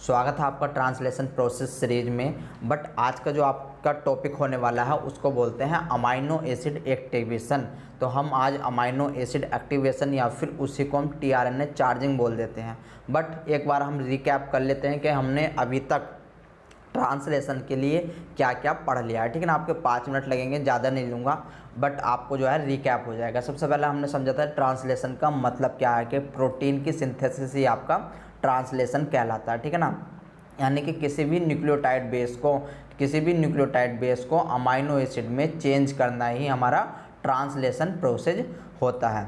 स्वागत है आपका ट्रांसलेशन प्रोसेस सीरीज में। बट आज का जो आपका टॉपिक होने वाला है उसको बोलते हैं अमाइनो एसिड एक्टिवेशन। तो हम आज अमाइनो एसिड एक्टिवेशन या फिर उसी को हम टीआरएनए चार्जिंग बोल देते हैं। बट एक बार हम रिकैप कर लेते हैं कि हमने अभी तक ट्रांसलेशन के लिए क्या क्या पढ़ लिया है। ठीक है ना, आपके 5 मिनट लगेंगे, ज़्यादा नहीं लूँगा, बट आपको जो है रिकैप हो जाएगा। सबसे पहले हमने समझा था ट्रांसलेशन का मतलब क्या है कि प्रोटीन की सिंथेसिस ही आपका ट्रांसलेशन कहलाता है। ठीक है ना, यानी कि किसी भी न्यूक्लियोटाइड बेस को अमाइनो एसिड में चेंज करना ही हमारा ट्रांसलेशन प्रोसेस होता है।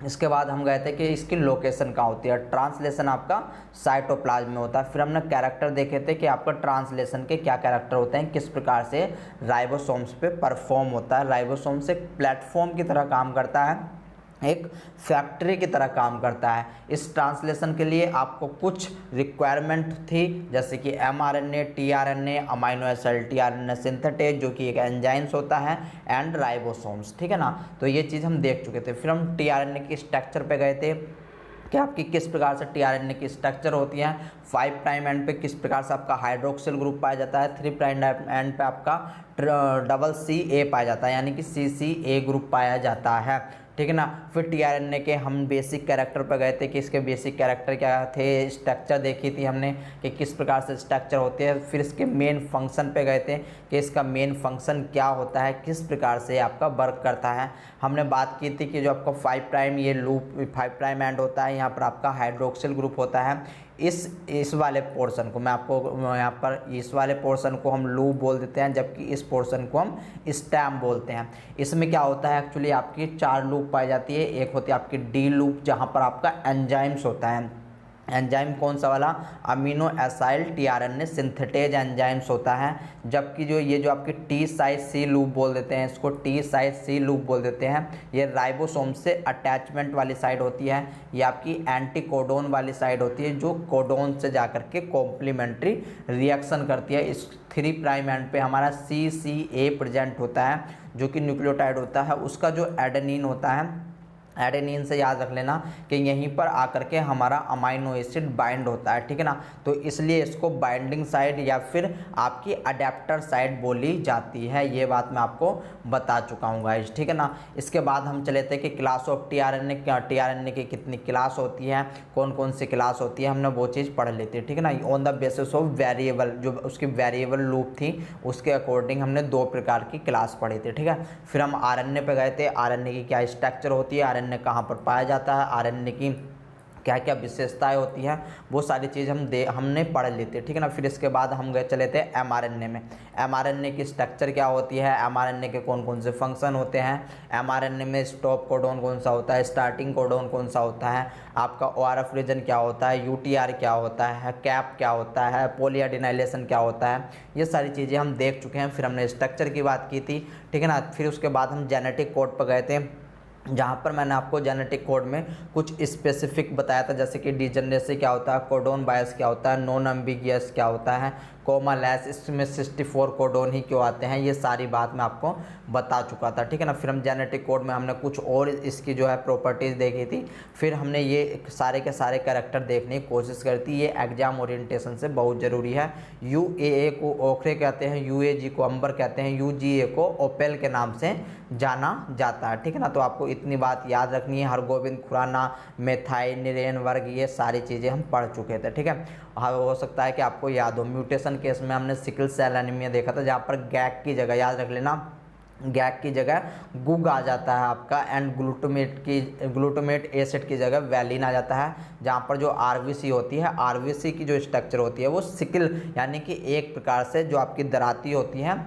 इसके बाद हम गए थे कि इसकी लोकेशन कहाँ होती है। ट्रांसलेशन आपका साइटोप्लाज्म में होता है। फिर हमने कैरेक्टर देखे थे कि आपका ट्रांसलेशन के क्या कैरेक्टर होते हैं, किस प्रकार से राइबोसोम्स पे परफॉर्म होता है। राइबोसोम्स एक प्लेटफॉर्म की तरह काम करता है, एक फैक्ट्री की तरह काम करता है। इस ट्रांसलेशन के लिए आपको कुछ रिक्वायरमेंट थी, जैसे कि mRNA, tRNA, amino acid tRNA synthetase जो कि एक एंजाइम्स होता है, एंड राइबोसोम्स। ठीक है ना, तो ये चीज़ हम देख चुके थे। फिर हम टीआरएनए की स्ट्रक्चर पे गए थे कि आपकी किस प्रकार से टीआरएनए की स्ट्रक्चर होती है। 5 प्राइम एंड पे किस प्रकार से आपका हाइड्रोक्सिल ग्रुप पाया जाता है। 3 प्राइम एंड पे आपका डबल CA पाया जाता है, यानी कि CCA ग्रुप पाया जाता है। ठीक है ना, फिर टीआरएनए के हम बेसिक कैरेक्टर पर गए थे कि इसके बेसिक कैरेक्टर क्या थे, स्ट्रक्चर देखी थी हमने कि किस प्रकार से स्ट्रक्चर होते हैं। फिर इसके मेन फंक्शन पे गए थे कि इसका मेन फंक्शन क्या होता है, किस प्रकार से आपका वर्क करता है। हमने बात की थी कि जो आपका 5 प्राइम ये लूप 5 प्राइम एंड होता है, यहाँ पर आपका हाइड्रोक्सिल ग्रुप होता है। इस वाले पोर्शन को मैं आपको यहाँ पर इस वाले पोर्शन को हम लूप बोल देते हैं, जबकि इस पोर्शन को हम स्टैम बोलते हैं। इसमें क्या होता है, एक्चुअली आपकी 4 लूप पाई जाती है। एक होती है आपकी डी लूप, जहाँ पर आपका एंजाइम्स होता है। एंजाइम कौन सा वाला, amino acyl tRNA synthetase enzymes होता है। जबकि ये जो आपकी टी साइट सी लूप बोल देते हैं, इसको टी साइट सी लूप बोल देते हैं, ये राइबोसोम से अटैचमेंट वाली साइड होती है। ये आपकी एंटी कोडोन वाली साइड होती है, जो कोडोन से जाकर के कॉम्प्लीमेंट्री रिएक्शन करती है। इस 3 प्राइम एंड पे हमारा CCA प्रेजेंट होता है, जो कि न्यूक्लियोटाइड होता है। उसका जो एडेनिन होता है, एडेनिन से याद रख लेना कि यहीं पर आकर के हमारा अमाइनो एसिड बाइंड होता है। ठीक है ना, तो इसलिए इसको बाइंडिंग साइड या फिर आपकी अडेप्टर साइड बोली जाती है। ये बात मैं आपको बता चुका हूँ गाइस। ठीक है ना, इसके बाद हम चले थे कि क्लास ऑफ टीआरएनए की कितनी क्लास होती है, कौन कौन सी क्लास होती है, हमने वो चीज़ पढ़ ली थी। ठीक है ना, on the basis of variable, जो उसकी वेरिएबल लूप थी उसके अकॉर्डिंग हमने 2 प्रकार की क्लास पढ़ी थी। ठीक है, फिर हम आरएनए पे गए थे। आरएनए की क्या स्ट्रक्चर होती है, आरएनए कहाँ पर पाया जाता है, आरएनए की क्या क्या विशेषताएं होती हैं, वो सारी चीज़ हमने पढ़ ली थी। ठीक है ना, फिर इसके बाद हम चले थे एमआरएनए में। एमआरएनए की स्ट्रक्चर क्या होती है, एमआरएनए के कौन कौन से फंक्शन होते हैं, एमआरएनए में स्टॉप कोडोन कौन सा होता है, स्टार्टिंग कोडोन कौन सा होता है, आपका ORF रीजन क्या होता है, UTR क्या होता है, कैप क्या होता है, पॉलीएडिनाइलेशन क्या होता है, ये सारी चीज़ें हम देख चुके हैं। फिर हमने स्ट्रक्चर की बात की थी। ठीक है ना, फिर उसके बाद हम जेनेटिक कोड पर गए थे, जहाँ पर मैंने आपको जेनेटिक कोड में कुछ स्पेसिफिक बताया था, जैसे कि डिजेनरेसी क्या होता है, कोडोन बायस क्या होता है, नॉन एम्बिगियस क्या होता है, कोमालेस, इसमें 64 कोडोन ही क्यों आते हैं, ये सारी बात मैं आपको बता चुका था। ठीक है ना, फिर हम जेनेटिक कोड में हमने कुछ और इसकी जो है प्रॉपर्टीज़ देखी थी। फिर हमने ये सारे के सारे कैरेक्टर देखने की कोशिश करी थी। ये एग्जाम ओरिएंटेशन से बहुत ज़रूरी है। UAA को ओखरे कहते हैं, UAG को अंबर कहते हैं, UGA को ओपेल के नाम से जाना जाता है। ठीक है ना, तो आपको इतनी बात याद रखनी है। हरगोविंद खुराना, मेथाइनिरेन वर्ग, ये सारी चीज़ें हम पढ़ चुके थे। ठीक है, हाँ, हो सकता है कि आपको याद हो। म्यूटेशन केस में हमने सिकल सेल एनीमिया देखा था, जहाँ पर गैक की जगह, याद रख लेना, गैक की जगह गुग आ जाता है आपका, एंड ग्लूटामेट एसिड की जगह वैलिन आ जाता है। जहाँ पर जो RBC होती है, RBC की जो स्ट्रक्चर होती है वो सिकल, यानी कि एक प्रकार से जो आपकी दराती होती है,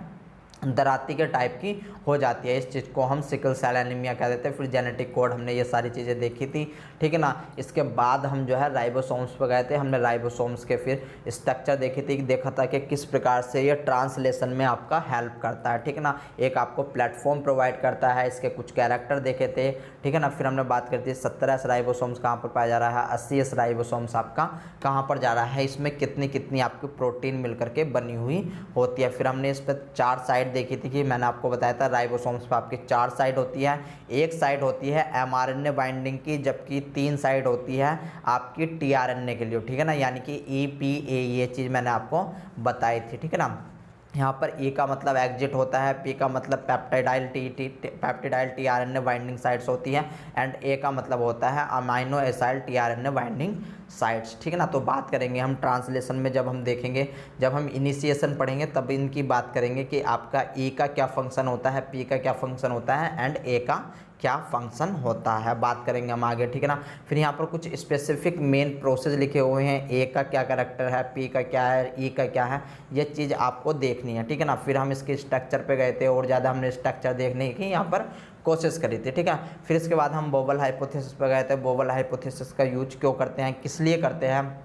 दराती के टाइप की हो जाती है। इस चीज़ को हम सिकल सेल एनीमिया कह देते हैं। फिर जेनेटिक कोड हमने ये सारी चीज़ें देखी थी। ठीक है ना, इसके बाद हम जो है राइबोसोम्स पर गए थे। हमने राइबोसोम्स के फिर स्ट्रक्चर देखी थी, देखा था कि किस प्रकार से ये ट्रांसलेशन में आपका हेल्प करता है। ठीक है ना, एक आपको प्लेटफॉर्म प्रोवाइड करता है, इसके कुछ कैरेक्टर देखे थे। ठीक है ना, फिर हमने बात करती है 17S राइबोसोम्स कहाँ पर पाया जा रहा है, 80S राइबोसोम्स आपका कहाँ पर जा रहा है, इसमें कितनी कितनी आपकी प्रोटीन मिल करके बनी हुई होती है। फिर हमने इस पर 4 साइड देखी थी कि मैंने आपको बताया था राइबोसोम्स पे आपकी 4 साइड होती है, एक साइड होती है mRNA बाइंडिंग की, जबकि 3 साइड होती है आपकी tRNA के लिए, ठीक है ना, यानी कि EPA, ये चीज़ मैंने आपको बताई थी, ठीक है ना। यहाँ पर E का मतलब एग्जिट होता है, P का मतलब पेप्टिडाइल tRNA बाइंडिंग साइट्स होती है, एंड A का मतलब होता है amino acyl tRNA binding sites, ठीक है ना। तो बात करेंगे हम ट्रांसलेशन में, जब हम देखेंगे, जब हम इनिशिएशन पढ़ेंगे तब इनकी बात करेंगे कि आपका E का क्या फंक्शन होता है, P का क्या फंक्शन होता है, एंड A का क्या फंक्शन होता है, बात करेंगे हम आगे, ठीक है ना। फिर यहाँ पर कुछ स्पेसिफिक मेन प्रोसेस लिखे हुए हैं, ए का क्या करैक्टर है, पी का क्या है, ई का क्या है, ये चीज़ आपको देखनी है, ठीक है ना। फिर हम इसके स्ट्रक्चर पे गए थे और ज़्यादा हमने स्ट्रक्चर देखने की यहाँ पर कोशिश करी थी, ठीक है। फिर इसके बाद हम बोबल हाइपोथेसिस पे गए थे, बोबल हाइपोथेसिस का यूज क्यों करते हैं, किस लिए करते हैं,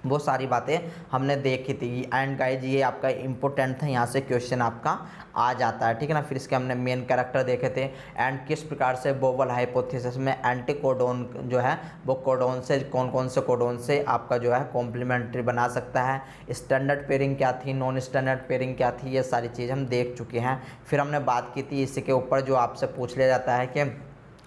वो सारी बातें हमने देखी थी। एंड गाइज ये आपका इम्पोर्टेंट था, यहाँ से क्वेश्चन आपका आ जाता है, ठीक है ना। फिर इसके हमने मेन कैरेक्टर देखे थे, एंड किस प्रकार से बोबल हाइपोथेसिस में एंटी कोडोन जो है वो कोडोन से, कौन कौन से कोडोन से आपका जो है कॉम्प्लीमेंट्री बना सकता है, स्टैंडर्ड पेयरिंग क्या थी, नॉन स्टैंडर्ड पेयरिंग क्या थी, ये सारी चीज़ हम देख चुके हैं। फिर हमने बात की थी इसके ऊपर जो आपसे पूछ लिया जाता है कि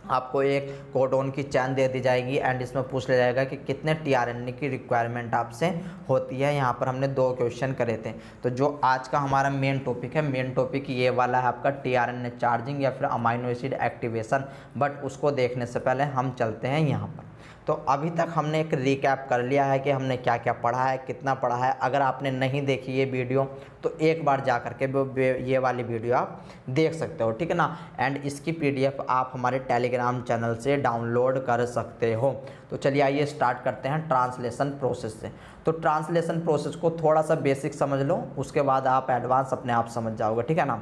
आपको एक कोडोन की चैन दे दी जाएगी एंड इसमें पूछ लिया जाएगा कि कितने tRNA की रिक्वायरमेंट आपसे होती है। यहाँ पर हमने 2 क्वेश्चन करे थे। तो जो आज का हमारा मेन टॉपिक है, मेन टॉपिक ये वाला है आपका tRNA चार्जिंग या फिर अमाइनो एसिड एक्टिवेशन। बट उसको देखने से पहले हम चलते हैं यहाँ पर। तो अभी तक हमने एक रिकैप कर लिया है कि हमने क्या क्या पढ़ा है, कितना पढ़ा है। अगर आपने नहीं देखी ये वीडियो तो एक बार जा करके ये वाली वीडियो आप देख सकते हो, ठीक है ना। एंड इसकी PDF आप हमारे टेलीग्राम चैनल से डाउनलोड कर सकते हो। तो चलिए आइए स्टार्ट करते हैं ट्रांसलेशन प्रोसेस से। तो ट्रांसलेशन प्रोसेस को थोड़ा सा बेसिक समझ लो, उसके बाद आप एडवांस अपने आप समझ जाओगे, ठीक है ना।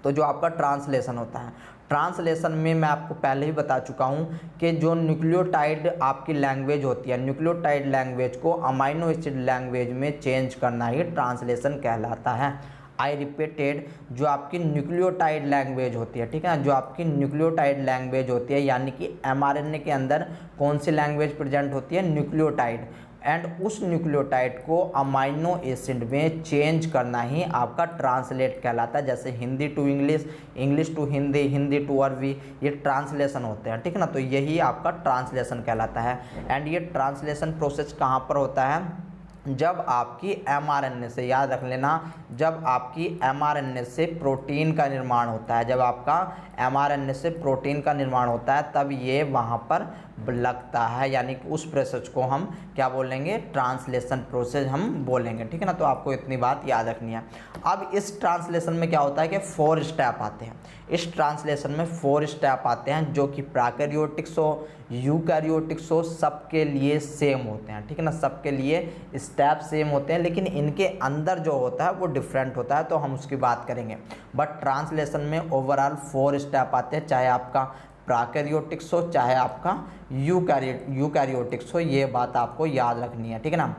तो जो आपका ट्रांसलेशन होता है, ट्रांसलेशन में मैं आपको पहले ही बता चुका हूँ कि जो न्यूक्लियोटाइड आपकी लैंग्वेज होती है, न्यूक्लियोटाइड लैंग्वेज को अमाइनो एसिड लैंग्वेज में चेंज करना ही ट्रांसलेशन कहलाता है। आई रिपीटेड, जो आपकी न्यूक्लियोटाइड लैंग्वेज होती है, ठीक है ना, जो आपकी न्यूक्लियोटाइड लैंग्वेज होती है, यानी कि mRNA के अंदर कौन सी लैंग्वेज प्रेजेंट होती है, न्यूक्लियोटाइड, एंड उस न्यूक्लियोटाइड को अमाइनो एसिड में चेंज करना ही आपका ट्रांसलेट कहलाता है। जैसे Hindi to English, English to Hindi, Hindi to अरबी, ये ट्रांसलेशन होते हैं, ठीक है ना। तो यही आपका ट्रांसलेशन कहलाता है। एंड ये ट्रांसलेशन प्रोसेस कहाँ पर होता है, जब आपकी mRNA से, याद रख लेना, जब आपकी mRNA से प्रोटीन का निर्माण होता है, जब आपका mRNA से प्रोटीन का निर्माण होता है तब ये वहाँ पर लगता है, यानी कि उस प्रोसेस को हम क्या बोलेंगे, ट्रांसलेशन प्रोसेस हम बोलेंगे, ठीक है ना। तो आपको इतनी बात याद रखनी है। अब इस ट्रांसलेशन में क्या होता है कि 4 स्टेप आते हैं। इस ट्रांसलेशन में 4 स्टेप आते हैं जो कि प्रोकैरियोटिक्स हो, यूकैरियोटिक्स हो, सबके लिए सेम होते हैं, ठीक है ना। सबके लिए स्टेप सेम होते हैं, लेकिन इनके अंदर जो होता है वो डिफरेंट होता है, तो हम उसकी बात करेंगे। बट ट्रांसलेशन में ओवरऑल 4 स्टेप आते हैं, चाहे आपका प्रोकैरियोटिक्स हो चाहे आपका यूकैरियोटिक्स हो, ये बात आपको याद रखनी है, ठीक है ना।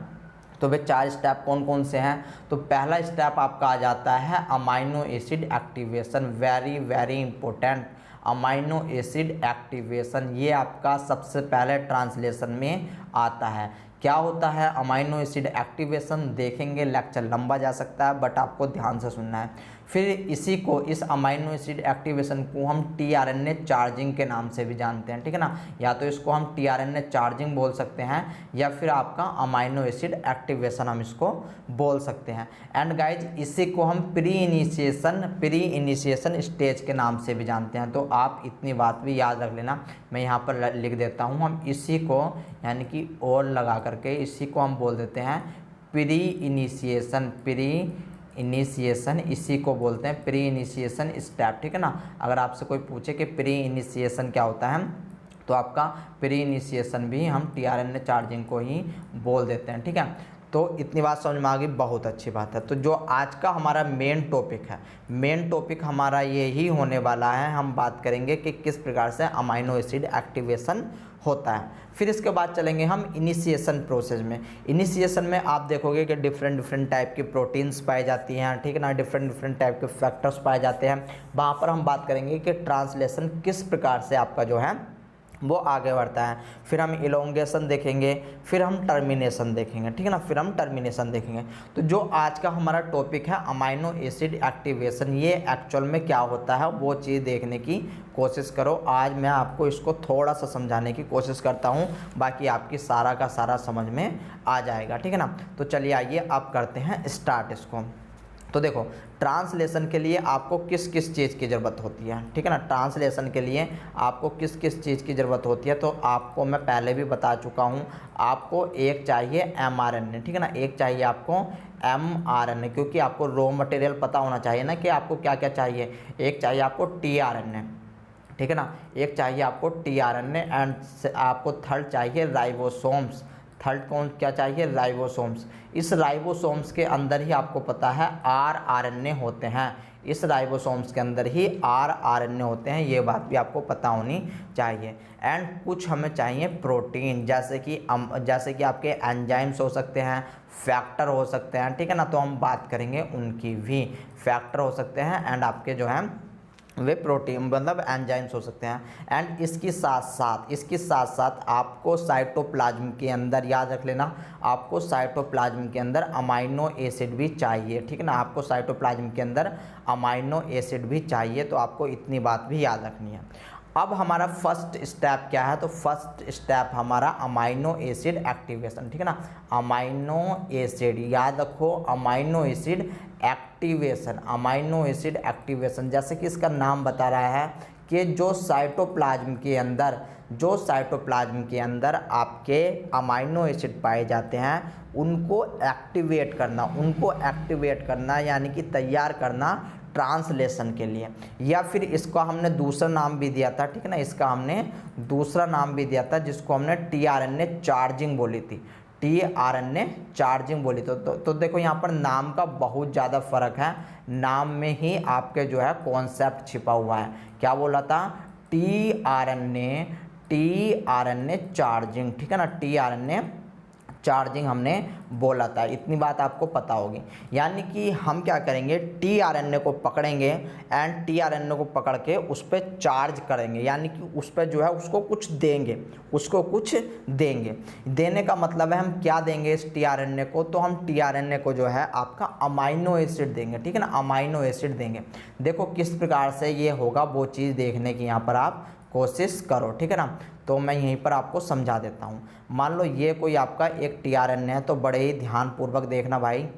तो वे 4 स्टेप कौन कौन से हैं। तो पहला स्टेप आपका आ जाता है amino acid activation, very very important, amino acid activation, ये आपका सबसे पहले ट्रांसलेशन में आता है। क्या होता है अमाइनो एसिड एक्टिवेशन, देखेंगे, लेक्चर लंबा जा सकता है बट आपको ध्यान से सुनना है। फिर इसी को, इस अमाइनो एसिड एक्टिवेशन को हम tRNA चार्जिंग के नाम से भी जानते हैं, ठीक है ना। या तो इसको हम tRNA चार्जिंग बोल सकते हैं या फिर आपका अमाइनो एसिड एक्टिवेशन हम इसको बोल सकते हैं। एंड गाइज इसी को हम प्री इनिशिएशन स्टेज के नाम से भी जानते हैं। तो आप इतनी बात भी याद रख लेना, मैं यहाँ पर लिख देता हूँ। हम इसी को यानी कि और लगा करके इसी को हम बोल देते हैं प्री इनिशिएशन, इसी को बोलते हैं प्री इनिशिएशन स्टेप, ठीक है ना। अगर आपसे कोई पूछे कि प्री इनिशिएशन क्या होता है तो आपका प्री इनिशिएशन भी हम tRNA चार्जिंग को ही बोल देते हैं, ठीक है। तो इतनी बात समझ में आ गई, बहुत अच्छी बात है। तो जो आज का हमारा मेन टॉपिक है, मेन टॉपिक हमारा यही होने वाला है। हम बात करेंगे कि किस प्रकार से अमाइनो एसिड एक्टिवेशन होता है। फिर इसके बाद चलेंगे हम इनिशिएशन प्रोसेस में। इनिशिएशन में आप देखोगे कि डिफरेंट टाइप की प्रोटीन्स पाई जाती हैं, ठीक है ना, डिफरेंट टाइप के फैक्टर्स पाए जाते हैं। वहाँ पर हम बात करेंगे कि ट्रांसलेशन किस प्रकार से आपका जो है वो आगे बढ़ता है। फिर हम इलोंगेशन देखेंगे, फिर हम टर्मिनेशन देखेंगे, ठीक है ना, फिर हम टर्मिनेशन देखेंगे। तो जो आज का हमारा टॉपिक है अमाइनो एसिड एक्टिवेशन, ये एक्चुअल में क्या होता है वो चीज़ देखने की कोशिश करो। आज मैं आपको इसको थोड़ा सा समझाने की कोशिश करता हूँ, बाकी आपकी सारा का सारा समझ में आ जाएगा, ठीक है ना। तो चलिए आइए अब करते हैं स्टार्ट इसको। तो देखो, ट्रांसलेशन के लिए आपको किस किस चीज़ की ज़रूरत होती है, ठीक है ना। ट्रांसलेशन के लिए आपको किस किस चीज़ की ज़रूरत होती है, तो आपको मैं पहले भी बता चुका हूँ। आपको एक चाहिए mRNA, ठीक है ना, एक चाहिए आपको mRNA, क्योंकि आपको रॉ मटेरियल पता होना चाहिए ना कि आपको क्या क्या चाहिए। एक चाहिए आपको tRNA, ठीक है ना, एक चाहिए आपको tRNA, एंड आपको थर्ड चाहिए राइबोसोम्स। थर्ड कौन क्या चाहिए, राइबोसोम्स। इस राइबोसोम्स के अंदर ही आपको पता है rRNA होते हैं, इस राइबोसोम्स के अंदर ही rRNA होते हैं, ये बात भी आपको पता होनी चाहिए। एंड कुछ हमें चाहिए प्रोटीन, जैसे कि आपके एंजाइम्स हो सकते हैं, फैक्टर हो सकते हैं, ठीक है ना, तो हम बात करेंगे उनकी भी। फैक्टर हो सकते हैं एंड आपके जो हैं वे प्रोटीन मतलब एंजाइम्स हो सकते हैं। एंड इसके साथ साथ आपको साइटोप्लाज्म के अंदर, याद रख लेना, आपको साइटोप्लाज्म के अंदर अमाइनो एसिड भी चाहिए, ठीक है ना, आपको साइटोप्लाज्म के अंदर अमाइनो एसिड भी चाहिए। तो आपको इतनी बात भी याद रखनी है। अब हमारा फर्स्ट स्टेप क्या है, तो फर्स्ट स्टेप हमारा अमाइनो एसिड एक्टिवेशन, ठीक है ना। अमाइनो एसिड याद रखो, amino acid activation, amino acid activation, जैसे कि इसका नाम बता रहा है कि जो साइटोप्लाज्म के अंदर आपके अमाइनो एसिड पाए जाते हैं उनको एक्टिवेट करना, यानी कि तैयार करना ट्रांसलेशन के लिए। या फिर इसको हमने दूसरा नाम भी दिया था, ठीक है ना, इसका हमने दूसरा नाम भी दिया था जिसको हमने tRNA चार्जिंग बोली थी, tRNA चार्जिंग बोली। तो देखो यहाँ पर नाम का बहुत ज़्यादा फर्क है, नाम में ही आपके जो है कॉन्सेप्ट छिपा हुआ है। क्या बोला था, tRNA चार्जिंग, ठीक है ना, tRNA चार्जिंग हमने बोला था। इतनी बात आपको पता होगी। यानी कि हम क्या करेंगे, tRNA को पकड़ेंगे एंड tRNA को पकड़ के उस पर चार्ज करेंगे, यानी कि उस पर जो है उसको कुछ देंगे, देने का मतलब है हम क्या देंगे इस tRNA को, तो हम tRNA को जो है आपका अमाइनो एसिड देंगे, ठीक है ना, अमाइनो एसिड देंगे। देखो किस प्रकार से ये होगा वो चीज़ देखने की यहाँ पर आप कोशिश करो, ठीक है ना। तो मैं यहीं पर आपको समझा देता हूँ। मान लो ये कोई आपका एक tRNA है, तो बड़े ही ध्यानपूर्वक देखना भाई,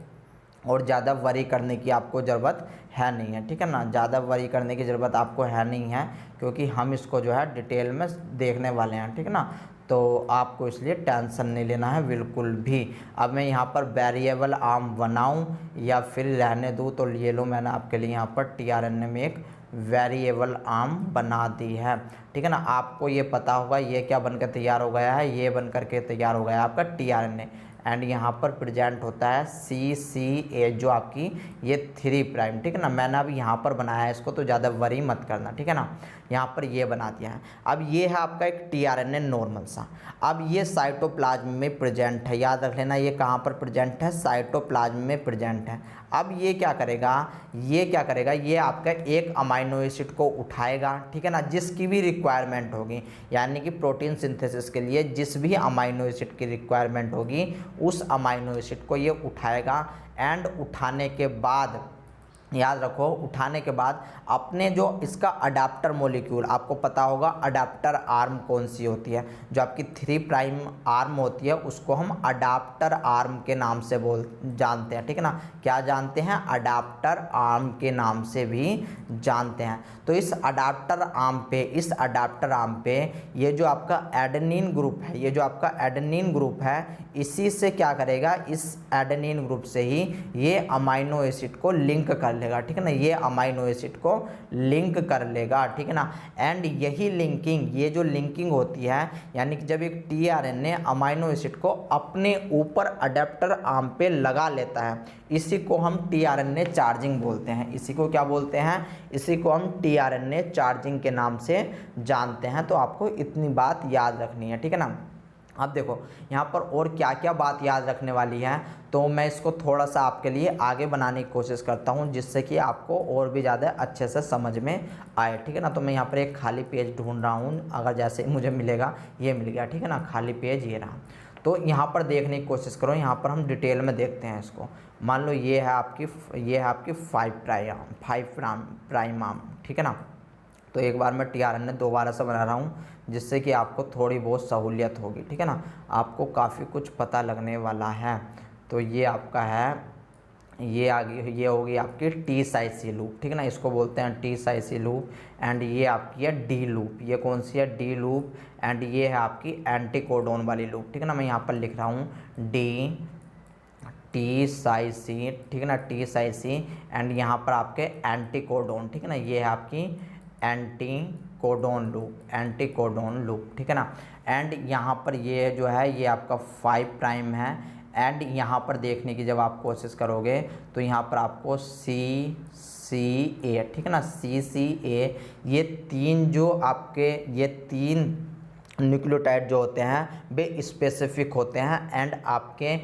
और ज़्यादा वरी करने की आपको ज़रूरत है नहीं है, ठीक है ना, ज़्यादा वरी करने की ज़रूरत आपको है नहीं है, क्योंकि हम इसको जो है डिटेल में देखने वाले हैं, ठीक है ना। तो आपको इसलिए टेंशन नहीं लेना है बिल्कुल भी। अब मैं यहाँ पर वेरिएबल आर्म बनाऊँ या फिर रहने दूँ, तो ये लो मैंने आपके लिए यहाँ पर tRNA में एक वेरिएबल आर्म बना दी है, ठीक है ना। आपको ये पता होगा ये क्या बनकर तैयार हो गया है, ये बनकर के तैयार हो गया है आपका tRNA, एंड यहाँ पर प्रेजेंट होता है CCA जो आपकी ये 3', ठीक है ना। मैंने अब यहाँ पर बनाया है इसको, तो ज़्यादा वरी मत करना, ठीक है ना। यहाँ पर ये बना दिया है। अब ये है आपका एक tRNA नॉर्मल सा। अब ये साइटोप्लाज्म में प्रेजेंट है, याद रख लेना, ये कहाँ पर प्रेजेंट है, साइटोप्लाज्म में प्रेजेंट है। अब ये क्या करेगा, ये आपका एक अमाइनो एसिड को उठाएगा, ठीक है ना, जिसकी भी रिक्वायरमेंट होगी, यानी कि प्रोटीन सिंथेसिस के लिए जिस भी अमाइनो एसिड की रिक्वायरमेंट होगी उस अमाइनो एसिड को ये उठाएगा। एंड उठाने के बाद याद रखो, उठाने के बाद अपने जो इसका अडाप्टर मॉलिक्यूल, आपको पता होगा अडाप्टर आर्म कौन सी होती है, जो आपकी 3' आर्म होती है उसको हम अडाप्टर आर्म के नाम से जानते हैं, ठीक है ना। क्या जानते हैं, अडाप्टर आर्म के नाम से भी जानते हैं। तो इस अडाप्टर आर्म पे ये जो आपका एडेनिन ग्रुप है, इसी से क्या करेगा, इस एडेनिन ग्रुप से ही ये अमाइनो एसिड को लिंक कर लेगा, ठीक है ना, ये अमाइनो एसिड को लिंक कर लेगा, ठीक है ना। एंड यही लिंकिंग, ये जो लिंकिंग होती है, यानी कि जब एक tRNA अमाइनो एसिड को अपने ऊपर अडेप्टर आर्म पे लगा लेता है, इसी को हम tRNA चार्जिंग बोलते हैं। इसी को क्या बोलते हैं, इसी को हम tRNA चार्जिंग के नाम से जानते हैं। तो आपको इतनी बात याद रखनी है, ठीक है ना। अब देखो यहाँ पर और क्या क्या बात याद रखने वाली है, तो मैं इसको थोड़ा सा आपके लिए आगे बनाने की कोशिश करता हूँ जिससे कि आपको और भी ज़्यादा अच्छे से समझ में आए, ठीक है ना। तो मैं यहाँ पर एक खाली पेज ढूंढ रहा हूँ, अगर जैसे ही मुझे मिलेगा, ये मिल गया, ठीक है ना, खाली पेज ये रहा। तो यहाँ पर देखने की कोशिश करो, यहाँ पर हम डिटेल में देखते हैं इसको। मान लो ये है आपकी 5 प्राइम आर्म, ठीक है ना। तो एक बार मैं टीआरएनए दोबारा से बना रहा हूँ जिससे कि आपको थोड़ी बहुत सहूलियत होगी, ठीक है ना, आपको काफ़ी कुछ पता लगने वाला है। तो ये आपका है, ये आगे ये होगी आपकी टी साइज सी लूप, ठीक है ना, इसको बोलते हैं T psi C loop. And ये आपकी है डी लूप, ये कौन सी है, डी लूप। एंड ये है आपकी एंटी कोडोन वाली लूप, ठीक है ना। मैं यहाँ पर लिख रहा हूँ डी टी साइज सी, ठीक है ना, टी साइज सी। एंड यहाँ पर आपके एंटी कोडोन, ठीक है ना, ये है आपकी एंटी कोडोन लूप, ठीक है ना। एंड यहाँ पर ये जो है ये आपका 5 प्राइम है। एंड यहाँ पर देखने की जब आप कोशिश करोगे तो यहाँ पर आपको सी ए, ठीक है ना, सी ए, ये तीन न्यूक्लियोटाइड जो होते हैं वे स्पेसिफिक होते हैं एंड आपके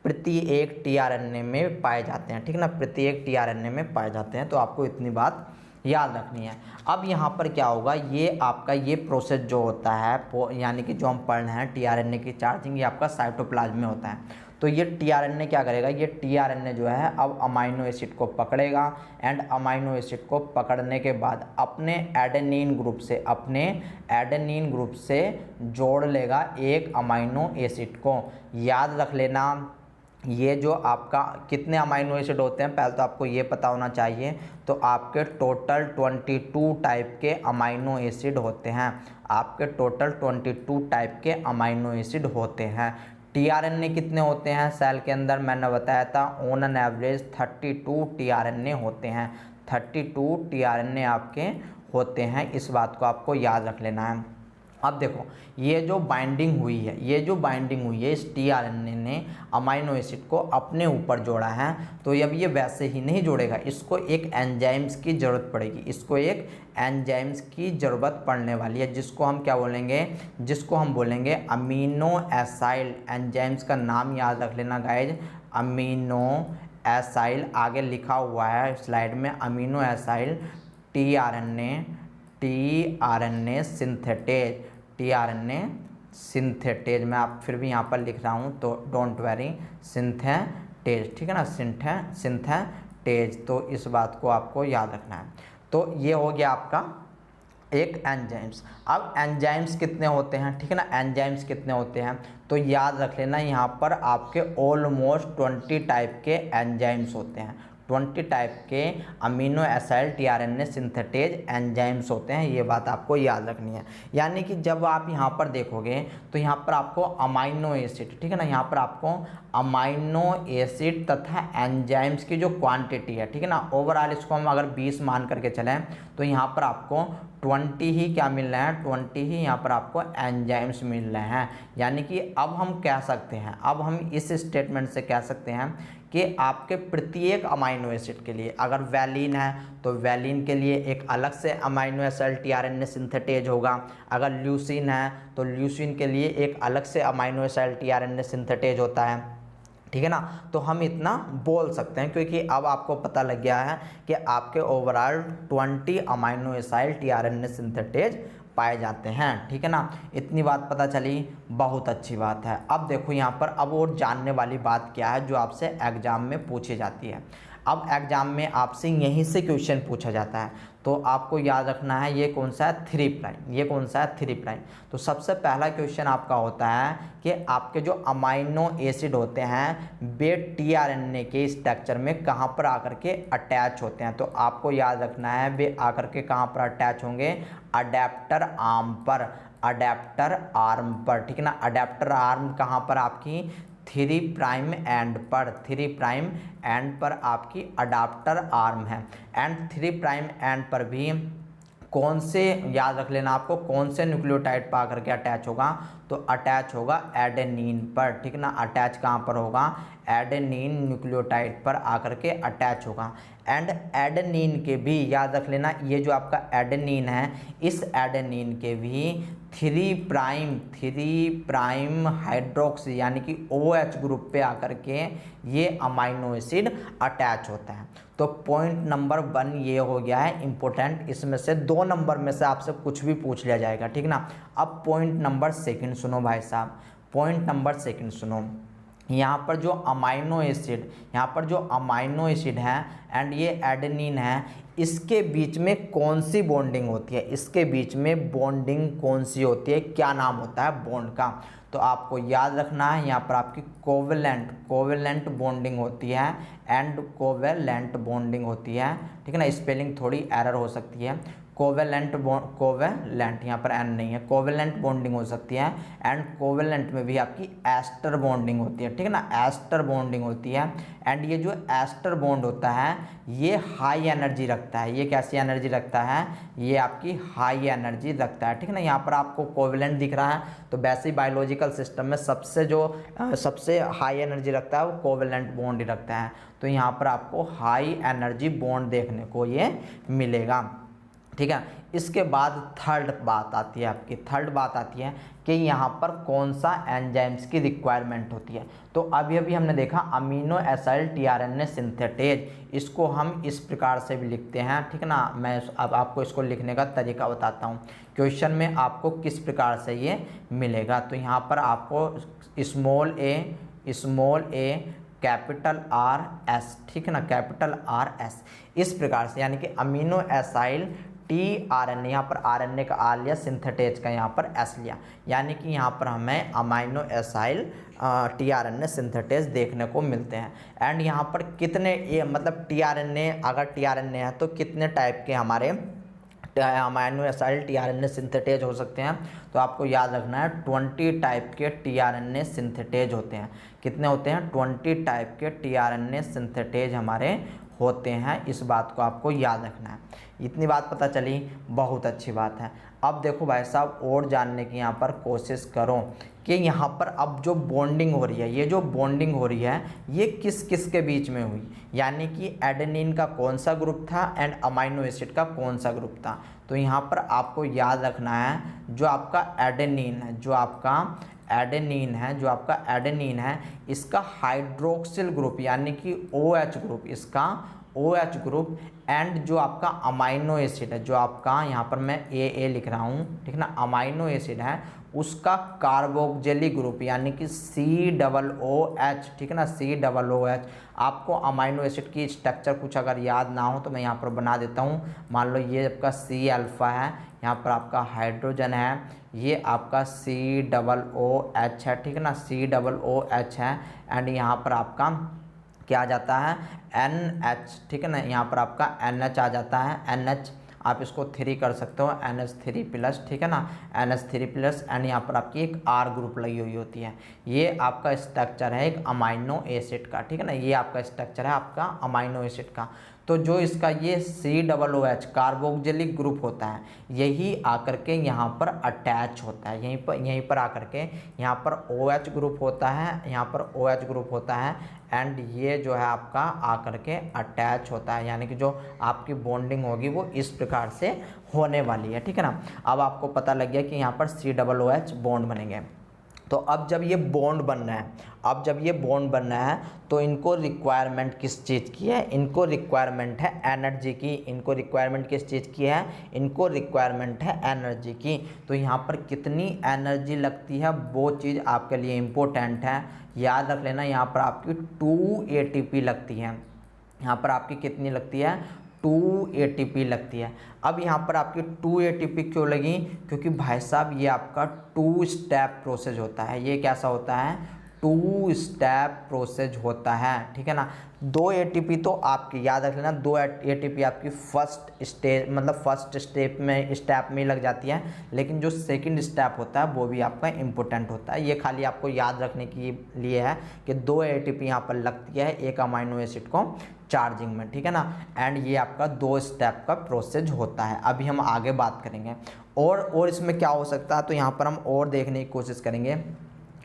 प्रति एक टीआरएनए में पाए जाते हैं, ठीक है ना, प्रति एक टीआरएनए में पाए जाते हैं। तो आपको इतनी बात याद रखनी है। अब यहाँ पर क्या होगा, ये आपका ये प्रोसेस जो होता है, यानी कि जो हम पढ़ रहे हैं टीआरएनए की चार्जिंग, ये आपका साइटोप्लाज्म में होता है। तो ये टीआरएनए क्या करेगा, ये टीआरएनए जो है अब अमाइनो एसिड को पकड़ेगा। एंड अमाइनो एसिड को पकड़ने के बाद अपने एडेनिन ग्रुप से जोड़ लेगा एक अमाइनो एसिड को। याद रख लेना, ये जो आपका कितने अमाइनो एसिड होते हैं पहले तो आपको ये पता होना चाहिए। तो आपके टोटल 22 टाइप के अमाइनो एसिड होते हैं, आपके टोटल 22 टाइप के अमाइनो एसिड होते हैं। टीआरएनए कितने होते हैं सेल के अंदर, मैंने बताया था ऑन एन एवरेज 32 टीआरएनए होते हैं, 32 टीआरएनए आपके होते हैं। इस बात को आपको याद रख लेना है। अब देखो ये जो बाइंडिंग हुई है इस टीआरएनए ने अमाइनो एसिड को अपने ऊपर जोड़ा है। तो अब ये वैसे ही नहीं जोड़ेगा, इसको एक एंजाइम्स की ज़रूरत पड़ेगी, इसको एक एंजाइम्स की ज़रूरत पड़ने वाली है, जिसको हम क्या बोलेंगे, जिसको हम बोलेंगे अमीनो एसाइल। एंजाइम्स का नाम याद रख लेना गाइज, अमीनो एसाइल, आगे लिखा हुआ है स्लाइड में, अमीनो एसाइल टीआरएनए सिंथेटेज, मैं आप फिर भी यहाँ पर लिख रहा हूँ तो डोंट वरी, सिंथेटेज, ठीक है ना, सिंथेटेज। तो इस बात को आपको याद रखना है। तो ये हो गया आपका एक एंजाइम्स। अब एंजाइम्स कितने होते हैं, ठीक है ना, एंजाइम्स कितने होते हैं तो याद रख लेना, यहाँ पर आपके ऑलमोस्ट 20 टाइप के एंजाइम्स होते हैं, 20 टाइप के amino acyl tRNA synthetase enzymes होते हैं। ये बात आपको याद रखनी है। यानी कि जब आप यहाँ पर देखोगे तो यहाँ पर आपको अमाइनो एसिड, ठीक है ना, यहाँ पर आपको अमाइनो एसिड तथा एंजाइम्स की जो क्वांटिटी है, ठीक है ना, ओवरऑल इसको हम अगर 20 मान करके चलें तो यहाँ पर आपको 20 ही क्या मिल रहे हैं, 20 ही यहाँ पर आपको एंजाइम्स मिल रहे हैं। यानी कि अब हम कह सकते हैं, अब हम इस स्टेटमेंट से कह सकते हैं कि आपके प्रत्येक अमाइनो एसिड के लिए, अगर वैलिन है तो वैलिन के लिए एक अलग से अमाइनो एसिड टीआरएनए सिंथेटेज होगा, अगर ल्यूसीन है तो ल्यूसीन के लिए एक अलग से अमाइनो एसिड टीआरएनए सिंथेटेज होता है, ठीक है ना। तो हम इतना बोल सकते हैं क्योंकि अब आपको पता लग गया है कि आपके overall 20 amino acid tRNA synthetase पाए जाते हैं, ठीक है ना। इतनी बात पता चली, बहुत अच्छी बात है। अब देखो यहाँ पर अब और जानने वाली बात क्या है जो आपसे एग्जाम में पूछी जाती है। अब एग्जाम में आपसे यहीं से क्वेश्चन पूछा जाता है, तो आपको याद रखना है ये कौन सा है, 3 प्राइम, ये कौन सा है, 3 प्राइम। तो सबसे पहला क्वेश्चन आपका होता है कि आपके जो अमाइनो एसिड होते हैं वे टीआरएनए के स्ट्रक्चर में कहाँ पर आकर के अटैच होते हैं। तो आपको याद रखना है वे आकर के कहाँ पर अटैच होंगे, अडेप्टर आर्म पर, ठीक है ना। अडेप्टर आर्म कहाँ पर, आपकी 3 प्राइम एंड पर आपकी अडाप्टर आर्म है। एंड 3 प्राइम एंड पर भी कौन से, याद रख लेना आपको, कौन से न्यूक्लियोटाइड पा करके अटैच होगा, तो अटैच होगा एडेनिन पर, ठीक है ना। अटैच कहाँ पर होगा, एडेनिन न्यूक्लियोटाइड पर आकर के अटैच होगा। एंड एडेनिन के भी याद रख लेना, ये जो आपका एडेनिन है, इस एडेनिन के भी 3 प्राइम हाइड्रोक्सी यानी कि OH ग्रुप पे आकर के ये अमाइनो एसिड अटैच होता है। तो पॉइंट नंबर 1 ये हो गया है इम्पोर्टेंट। इसमें से 2 नंबर में से आपसे कुछ भी पूछ लिया जाएगा, ठीक ना। अब पॉइंट नंबर 2 सुनो भाई साहब, पॉइंट नंबर 2 सुनो। यहाँ पर जो अमाइनो एसिड है एंड ये एडेनिन है, इसके बीच में कौन सी बॉन्डिंग होती है, इसके बीच में बॉन्डिंग कौन सी होती है, क्या नाम होता है बॉन्ड का। तो आपको याद रखना है, यहाँ पर आपकी कोवेलेंट बॉन्डिंग होती है एंड कोवेलेंट बॉन्डिंग होती है, ठीक है ना। स्पेलिंग थोड़ी एरर हो सकती है। कोवेलेंट यहाँ पर एन नहीं है, कोवेलेंट बॉन्डिंग हो सकती है एंड कोवेलेंट में भी आपकी एस्टर बॉन्डिंग होती है, ठीक है ना, एस्टर बॉन्डिंग होती है। एंड ये जो एस्टर बॉन्ड होता है ये हाई एनर्जी रखता है। ये कैसी एनर्जी रखता है, ये आपकी हाई एनर्जी रखता है, ठीक है ना। यहाँ पर आपको कोवेलेंट दिख रहा है, तो वैसे ही बायोलॉजिकल सिस्टम में सबसे हाई एनर्जी रखता है वो कोवेलेंट बॉन्ड ही रखता है। तो यहाँ पर आपको हाई एनर्जी बॉन्ड देखने को ये मिलेगा, ठीक है। इसके बाद थर्ड बात आती है कि यहाँ पर कौन सा एंजाइम्स की रिक्वायरमेंट होती है। तो अभी हमने देखा अमीनो एसाइल टीआरएनए सिंथेटेज, इसको हम इस प्रकार से भी लिखते हैं, ठीक है ना। मैं अब आपको इसको लिखने का तरीका बताता हूँ, क्वेश्चन में आपको किस प्रकार से ये मिलेगा। तो यहाँ पर आपको स्मॉल ए कैपिटल RS, ठीक है ना, कैपिटल RS इस प्रकार से, यानी कि अमीनो एसाइल टीआरएनए, यहाँ पर RNA का R लिया, सिंथेटेज का यहाँ पर S लिया, यानी कि यहाँ पर हमें अमाइनो एसाइल टीआरएनए सिंथेटेज देखने को मिलते हैं। एंड यहाँ पर कितने मतलब टीआरएनए, अगर टीआरएनए है तो कितने टाइप के हमारे अमाइनो एसाइल टीआरएनए सिंथेटेज हो सकते हैं। तो आपको याद रखना है 20 टाइप के टीआरएनए सिंथेटेज होते हैं। कितने होते हैं, 20 टाइप के टीआरएनए सिंथेटेज हमारे होते हैं। इस बात को आपको याद रखना है। इतनी बात पता चली, बहुत अच्छी बात है। अब देखो भाई साहब, और जानने की यहाँ पर कोशिश करो कि यहाँ पर अब जो बॉन्डिंग हो रही है, ये जो बॉन्डिंग हो रही है ये किस किस के बीच में हुई, यानी कि एडेनिन का कौन सा ग्रुप था एंड अमाइनो एसिड का कौन सा ग्रुप था। तो यहाँ पर आपको याद रखना है, जो आपका एडेनिन है, इसका हाइड्रोक्सिल ग्रुप यानी कि OH ग्रुप, इसका OH ग्रुप, एंड जो आपका अमाइनो एसिड है, जो आपका यहाँ पर मैं AA लिख रहा हूँ, ठीक है ना, अमाइनो एसिड है, उसका कार्बोक्जिलिक ग्रुप यानी कि COOH, ठीक है ना, COOH। आपको अमाइनो एसिड की स्ट्रक्चर कुछ अगर याद ना हो तो मैं यहाँ पर बना देता हूँ। मान लो ये आपका C अल्फा है, यहाँ पर आपका हाइड्रोजन है, ये आपका COOH है, ठीक है ना, COOH है। एंड यहाँ पर आपका क्या आ जाता है, NH, ठीक है ना, यहाँ पर आपका NH आ जाता है, NH आप इसको 3 कर सकते हो, NH3+, ठीक है ना, NH3+। एंड यहाँ पर आपकी एक R ग्रुप लगी हुई होती है। ये आपका स्ट्रक्चर है एक अमाइनो एसिड का, ठीक है ना, ये आपका स्ट्रक्चर है आपका अमाइनो एसिड का। तो जो इसका ये COOH कार्बोक्जिलिक ग्रुप होता है, यही आकर के यहाँ पर अटैच होता है, यहीं पर आकर के यहाँ पर OH ग्रुप होता है, यहाँ पर OH ग्रुप होता है। एंड ये जो है आपका आकर के अटैच होता है, यानी कि जो आपकी बॉन्डिंग होगी वो इस प्रकार से होने वाली है, ठीक है ना। अब आपको पता लग गया कि यहाँ पर COOH बॉन्ड बनेंगे। तो अब जब ये बॉन्ड बन रहा है, तो इनको रिक्वायरमेंट किस चीज़ की है, इनको रिक्वायरमेंट है एनर्जी की। इनको रिक्वायरमेंट किस चीज़ की है, इनको रिक्वायरमेंट है एनर्जी की। तो यहाँ पर कितनी एनर्जी लगती है वो चीज़ आपके लिए इम्पोर्टेंट है, याद रख लेना। यहाँ पर आपकी 2 ATP लगती है, यहाँ पर आपकी कितनी लगती है, 2 ATP लगती है। अब यहाँ पर आपकी 2 ATP क्यों लगी, क्योंकि भाई साहब ये आपका 2 स्टेप प्रोसेस होता है। ये कैसा होता है, 2 स्टेप प्रोसेस होता है, ठीक है ना। 2 ATP तो आपकी याद रख लेना, 2 ATP आपकी फर्स्ट स्टेप में लग जाती है, लेकिन जो सेकंड स्टेप होता है वो भी आपका इम्पोर्टेंट होता है। ये खाली आपको याद रखने के लिए है कि 2 ATP यहाँ पर लगती है एक अमाइनो एसिड को चार्जिंग में, ठीक है ना। एंड ये आपका 2 स्टेप का प्रोसेस होता है। अभी हम आगे बात करेंगे और इसमें क्या हो सकता है, तो यहाँ पर हम और देखने की कोशिश करेंगे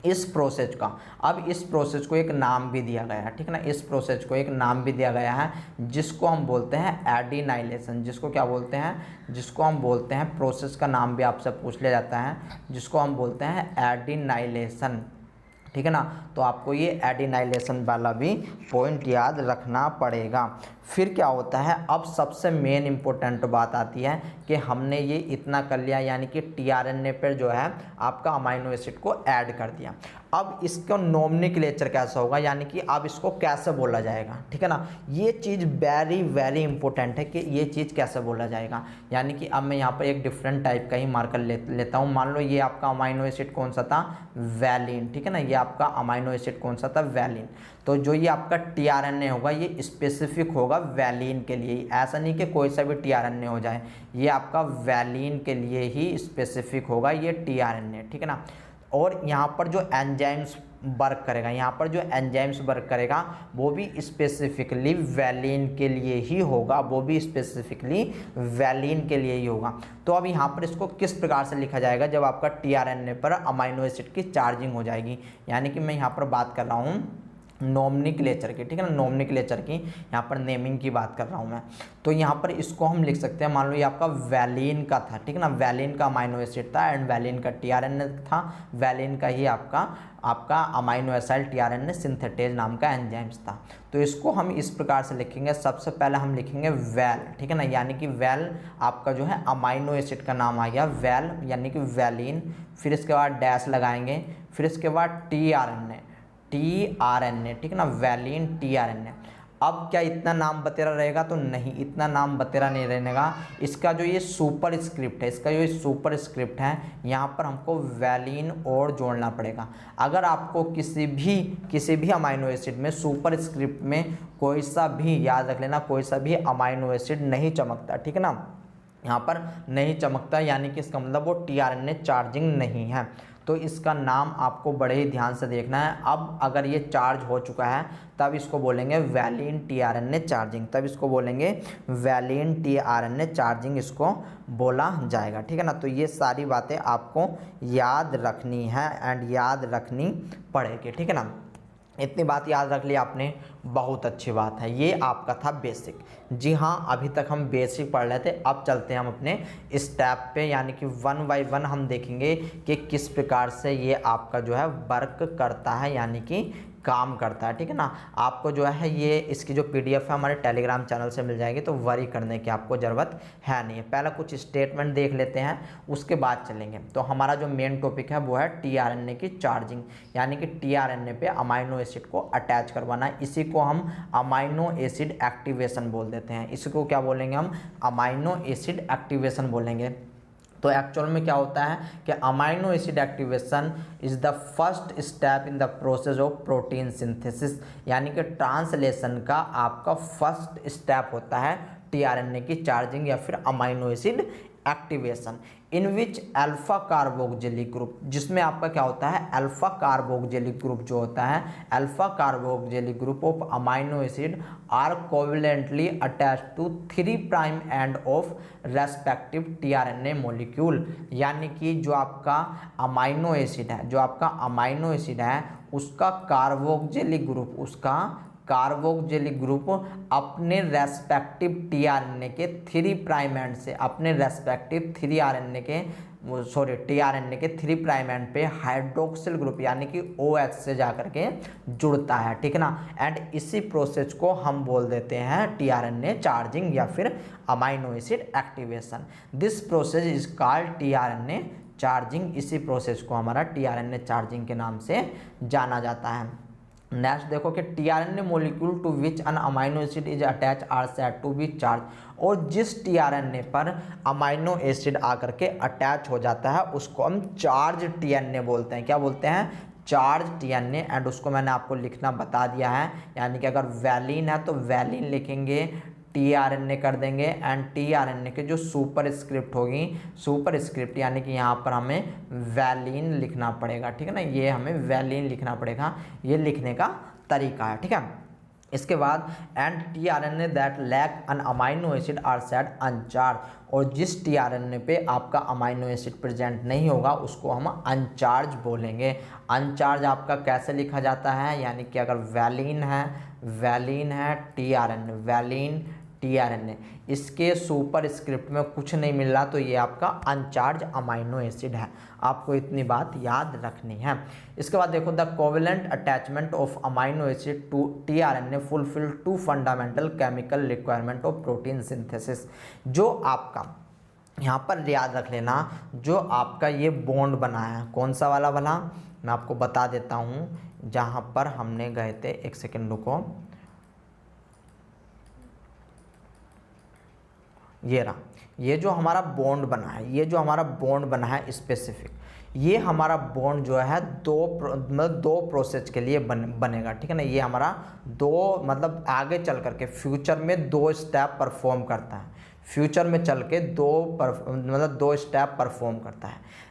इस प्रोसेस का, अब इस प्रोसेस को एक नाम भी दिया गया है, ठीक है ना, इस प्रोसेस को एक नाम भी दिया गया है जिसको हम बोलते हैं एडिनाइलेशन। जिसको क्या बोलते हैं, जिसको हम बोलते हैं, प्रोसेस का नाम भी आपसे पूछ लिया जाता है, जिसको हम बोलते हैं एडिनाइलेशन, ठीक है ना। तो आपको ये एडिनाइलेशन वाला भी पॉइंट याद रखना पड़ेगा। फिर क्या होता है, अब सबसे मेन इंपॉर्टेंट बात आती है कि हमने ये इतना कर लिया, यानी कि टीआरएनए पर जो है आपका अमाइनो एसिड को ऐड कर दिया। अब इसका नोमेनक्लेचर कैसा होगा, यानी कि अब इसको कैसे बोला जाएगा, ठीक है ना। ये चीज़ वेरी वेरी इंपॉर्टेंट है कि ये चीज़ कैसे बोला जाएगा। यानी कि अब मैं यहाँ पर एक डिफरेंट टाइप का ही मार्कर लेता हूँ। मान लो ये आपका अमाइनो एसिड कौन सा था, वैलिन, ठीक है ना, ये आपका अमाइनो एसिड कौन सा था, वैलिन। तो जो ये आपका टीआरएनए होगा ये स्पेसिफिक होगा वैलिन के लिए, ऐसा नहीं कि कोई सा भी टीआरएनए हो जाए, ये आपका वैलिन के लिए ही स्पेसिफिक होगा ये टीआरएनए, ठीक है ना। और यहाँ पर जो एंजाइम्स वर्क करेगा, यहाँ पर जो एंजाइम्स वर्क करेगा वो भी स्पेसिफिकली वैलिन के लिए ही होगा, वो भी स्पेसिफिकली वैलिन के लिए ही होगा। तो अब यहाँ पर इसको किस प्रकार से लिखा जाएगा, जब आपका टीआरएनए पर अमाइनो एसिड की चार्जिंग हो जाएगी, यानी कि मैं यहाँ पर बात कर रहा हूँ नोमेनक्लेचर की, ठीक है ना, नोमेनक्लेचर की, यहाँ पर नेमिंग की बात कर रहा हूँ मैं। तो यहाँ पर इसको हम लिख सकते हैं, मान लो ये आपका वैलिन का था, ठीक है ना, वैलिन का अमाइनो एसिड था एंड वैलिन का टीआरएनए था, वैलिन का ही आपका अमाइनो एसिड टीआरएनए सिंथेटेज नाम का एंजाइम्स था। तो इसको हम इस प्रकार से लिखेंगे, सबसे पहले हम लिखेंगे वैल, ठीक है ना, यानी कि वैल आपका जो है अमाइनो एसिड का नाम आ गया वैल, यानी कि वैलिन। फिर इसके बाद डैश लगाएंगे, फिर इसके बाद टीआरएनए, ठीक है ना, वैलिन टीआरएनए। अब क्या इतना नाम बतेरा रहेगा, तो नहीं, इतना नाम बतेरा नहीं रहेगा। इसका जो ये सुपर स्क्रिप्ट है, इसका जो ये सुपर स्क्रिप्ट है, यहाँ पर हमको वैलिन और जोड़ना पड़ेगा। अगर आपको किसी भी अमाइनो एसिड में सुपर स्क्रिप्ट में कोई सा भी, याद रख लेना, कोई सा भी अमाइनो एसिड नहीं चमकता, ठीक है ना, यहाँ पर नहीं चमकता, यानी कि इसका मतलब वो टीआरएनए चार्जिंग नहीं है। तो इसका नाम आपको बड़े ही ध्यान से देखना है। अब अगर ये चार्ज हो चुका है तब इसको बोलेंगे वैलिन टीआरएनए चार्जिंग, तब इसको बोलेंगे वैलिन टीआरएनए चार्जिंग, इसको बोला जाएगा, ठीक है ना। तो ये सारी बातें आपको याद रखनी है एंड याद रखनी पड़ेगी, ठीक है ना। इतनी बात याद रख ली आपने, बहुत अच्छी बात है। ये आपका था बेसिक। जी हाँ, अभी तक हम बेसिक पढ़ रहे थे, अब चलते हैं हम अपने स्टेप पे, यानी कि 1 बाय 1 हम देखेंगे कि किस प्रकार से ये आपका जो है वर्क करता है, यानी कि काम करता है, ठीक है ना। आपको जो है ये इसकी जो पीडीएफ है हमारे टेलीग्राम चैनल से मिल जाएगी, तो वरी करने की आपको ज़रूरत है नहीं है। पहले कुछ स्टेटमेंट देख लेते हैं, उसके बाद चलेंगे। तो हमारा जो मेन टॉपिक है वो है टीआरएनए की चार्जिंग, यानी कि टीआरएनए पे अमाइनो एसिड को अटैच करवाना है। इसी को हम अमाइनो एसिड एक्टिवेशन बोल देते हैं। इसको क्या बोलेंगे हम, अमाइनो एसिड एक्टिवेशन बोलेंगे। तो एक्चुअल में क्या होता है कि amino acid activation is the first step in the process of protein synthesis, यानी कि ट्रांसलेशन का आपका फर्स्ट स्टेप होता है टीआरएनए की चार्जिंग या फिर अमाइनो एसिड एक्टिवेशन, इन विच अल्फा कार्बोक्सिलिक ग्रुप, जिसमें आपका क्या होता है, अल्फा कार्बोक्सिलिक ग्रुप जो होता है, alpha carboxylic group of amino acid are covalently attached to 3 prime end of respective tRNA molecule, यानी कि जो आपका अमाइनो एसिड है, जो आपका अमाइनो एसिड है उसका कार्बोक्सिलिक ग्रुप, उसका कार्बोक्सिलिक ग्रुप अपने रेस्पेक्टिव टीआरएनए के 3 प्राइम एंड से, अपने रेस्पेक्टिव टीआरएनए के 3 प्राइम एंड पे हाइड्रोक्सिल ग्रुप यानी कि OH से जाकर के जुड़ता है, ठीक है ना। एंड इसी प्रोसेस को हम बोल देते हैं टीआरएनए चार्जिंग या फिर amino acid activation. This process is called tRNA charging, इसी प्रोसेस को हमारा टीआरएनए चार्जिंग के नाम से जाना जाता है। नेक्स्ट देखो कि tRNA molecule to which an amino acid is attach are said to be charge, और जिस टीआरएनए पर अमाइनो एसिड आकर के अटैच हो जाता है उसको हम चार्ज टीआरएनए बोलते हैं। क्या बोलते हैं, चार्ज टीआरएनए। एंड उसको मैंने आपको लिखना बता दिया है, यानी कि अगर वैलिन है तो वैलिन लिखेंगे, टीआरएनए कर देंगे एंड टीआरएनए के जो सुपर स्क्रिप्ट होगी, सुपर स्क्रिप्ट यानी कि यहाँ पर हमें वैलिन लिखना पड़ेगा, ठीक है ना, ये हमें वैलिन लिखना पड़ेगा, ये लिखने का तरीका है, ठीक है। इसके बाद and tRNA that lack an amino acid are said uncharge, और जिस टीआरएनए पे आपका अमाइनो एसिड प्रेजेंट नहीं होगा उसको हम अनचार्ज बोलेंगे। अनचार्ज आपका कैसे लिखा जाता है, यानी कि अगर वैलीन है टीआरएनए, वैलीन टीआरएनए, इसके सुपर स्क्रिप्ट में कुछ नहीं मिल रहा तो ये आपका अनचार्ज अमाइनो एसिड है। आपको इतनी बात याद रखनी है। इसके बाद देखो, the covalent attachment of amino acid to tRNA fulfil to fundamental chemical requirement of protein synthesis. जो आपका यहाँ पर याद रख लेना, जो आपका ये बॉन्ड बना है, कौन सा वाला भला, मैं आपको बता देता हूँ। जहाँ पर हमने गए थे, एक सेकेंड रुको, ये रहा, ये जो हमारा बॉन्ड बना है, ये जो हमारा बॉन्ड बना है स्पेसिफिक, ये हमारा बॉन्ड जो है दो प्रोसेस के लिए बनेगा, ठीक है ना। ये हमारा दो मतलब आगे चल करके फ्यूचर में दो स्टेप परफॉर्म करता है, फ्यूचर में चल के दो स्टेप परफॉर्म करता है।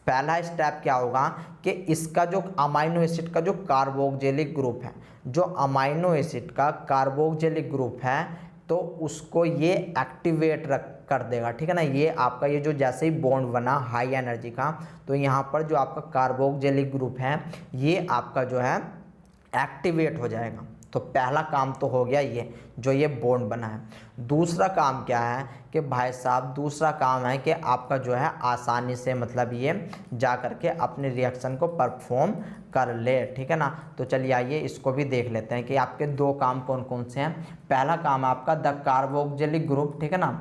पहला स्टेप क्या होगा कि इसका जो अमाइनो एसिड का जो कार्बोक्जिलिक ग्रुप है, जो अमाइनो एसिड का कार्बोक्जिलिक ग्रुप है, तो उसको ये एक्टिवेट कर देगा, ठीक है ना। ये आपका ये जो जैसे ही बॉन्ड बना हाई एनर्जी का, तो यहाँ पर जो आपका कार्बोक्जिलिक ग्रुप है ये आपका जो है एक्टिवेट हो जाएगा। तो पहला काम तो हो गया ये जो ये बॉन्ड बना है। दूसरा काम क्या है कि भाई साहब, दूसरा काम है कि आपका जो है आसानी से मतलब ये जा करके अपने रिएक्शन को परफॉर्म कर ले, ठीक है ना। तो चलिए आइए इसको भी देख लेते हैं कि आपके दो काम कौन कौन से हैं। पहला काम आपका द कार्बोक्जिलिक ग्रुप, ठीक है ना,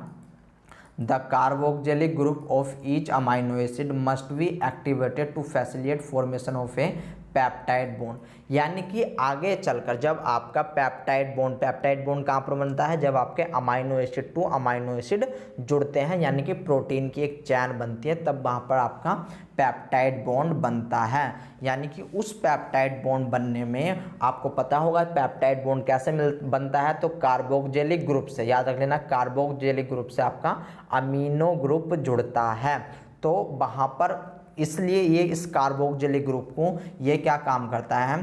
the carboxylic group of each amino acid must be activated to facilitate formation of a peptide bond. यानी कि आगे चलकर जब आपका पेप्टाइड बॉन्ड कहाँ पर बनता है, जब आपके amino acid two amino acid जुड़ते हैं, यानी कि प्रोटीन की एक चैन बनती है, तब वहाँ पर आपका पेप्टाइड बॉन्ड बनता है। यानी कि उस पेप्टाइड बॉन्ड बनने में आपको पता होगा पेप्टाइड बॉन्ड कैसे बनता है, तो कार्बोक्जिलिक ग्रुप से, याद रख लेना, कार्बोक्जिलिक ग्रुप से आपका अमीनो ग्रुप जुड़ता है। तो वहाँ पर इसलिए ये इस कार्बोक्जिलिक ग्रुप को ये क्या काम करता है,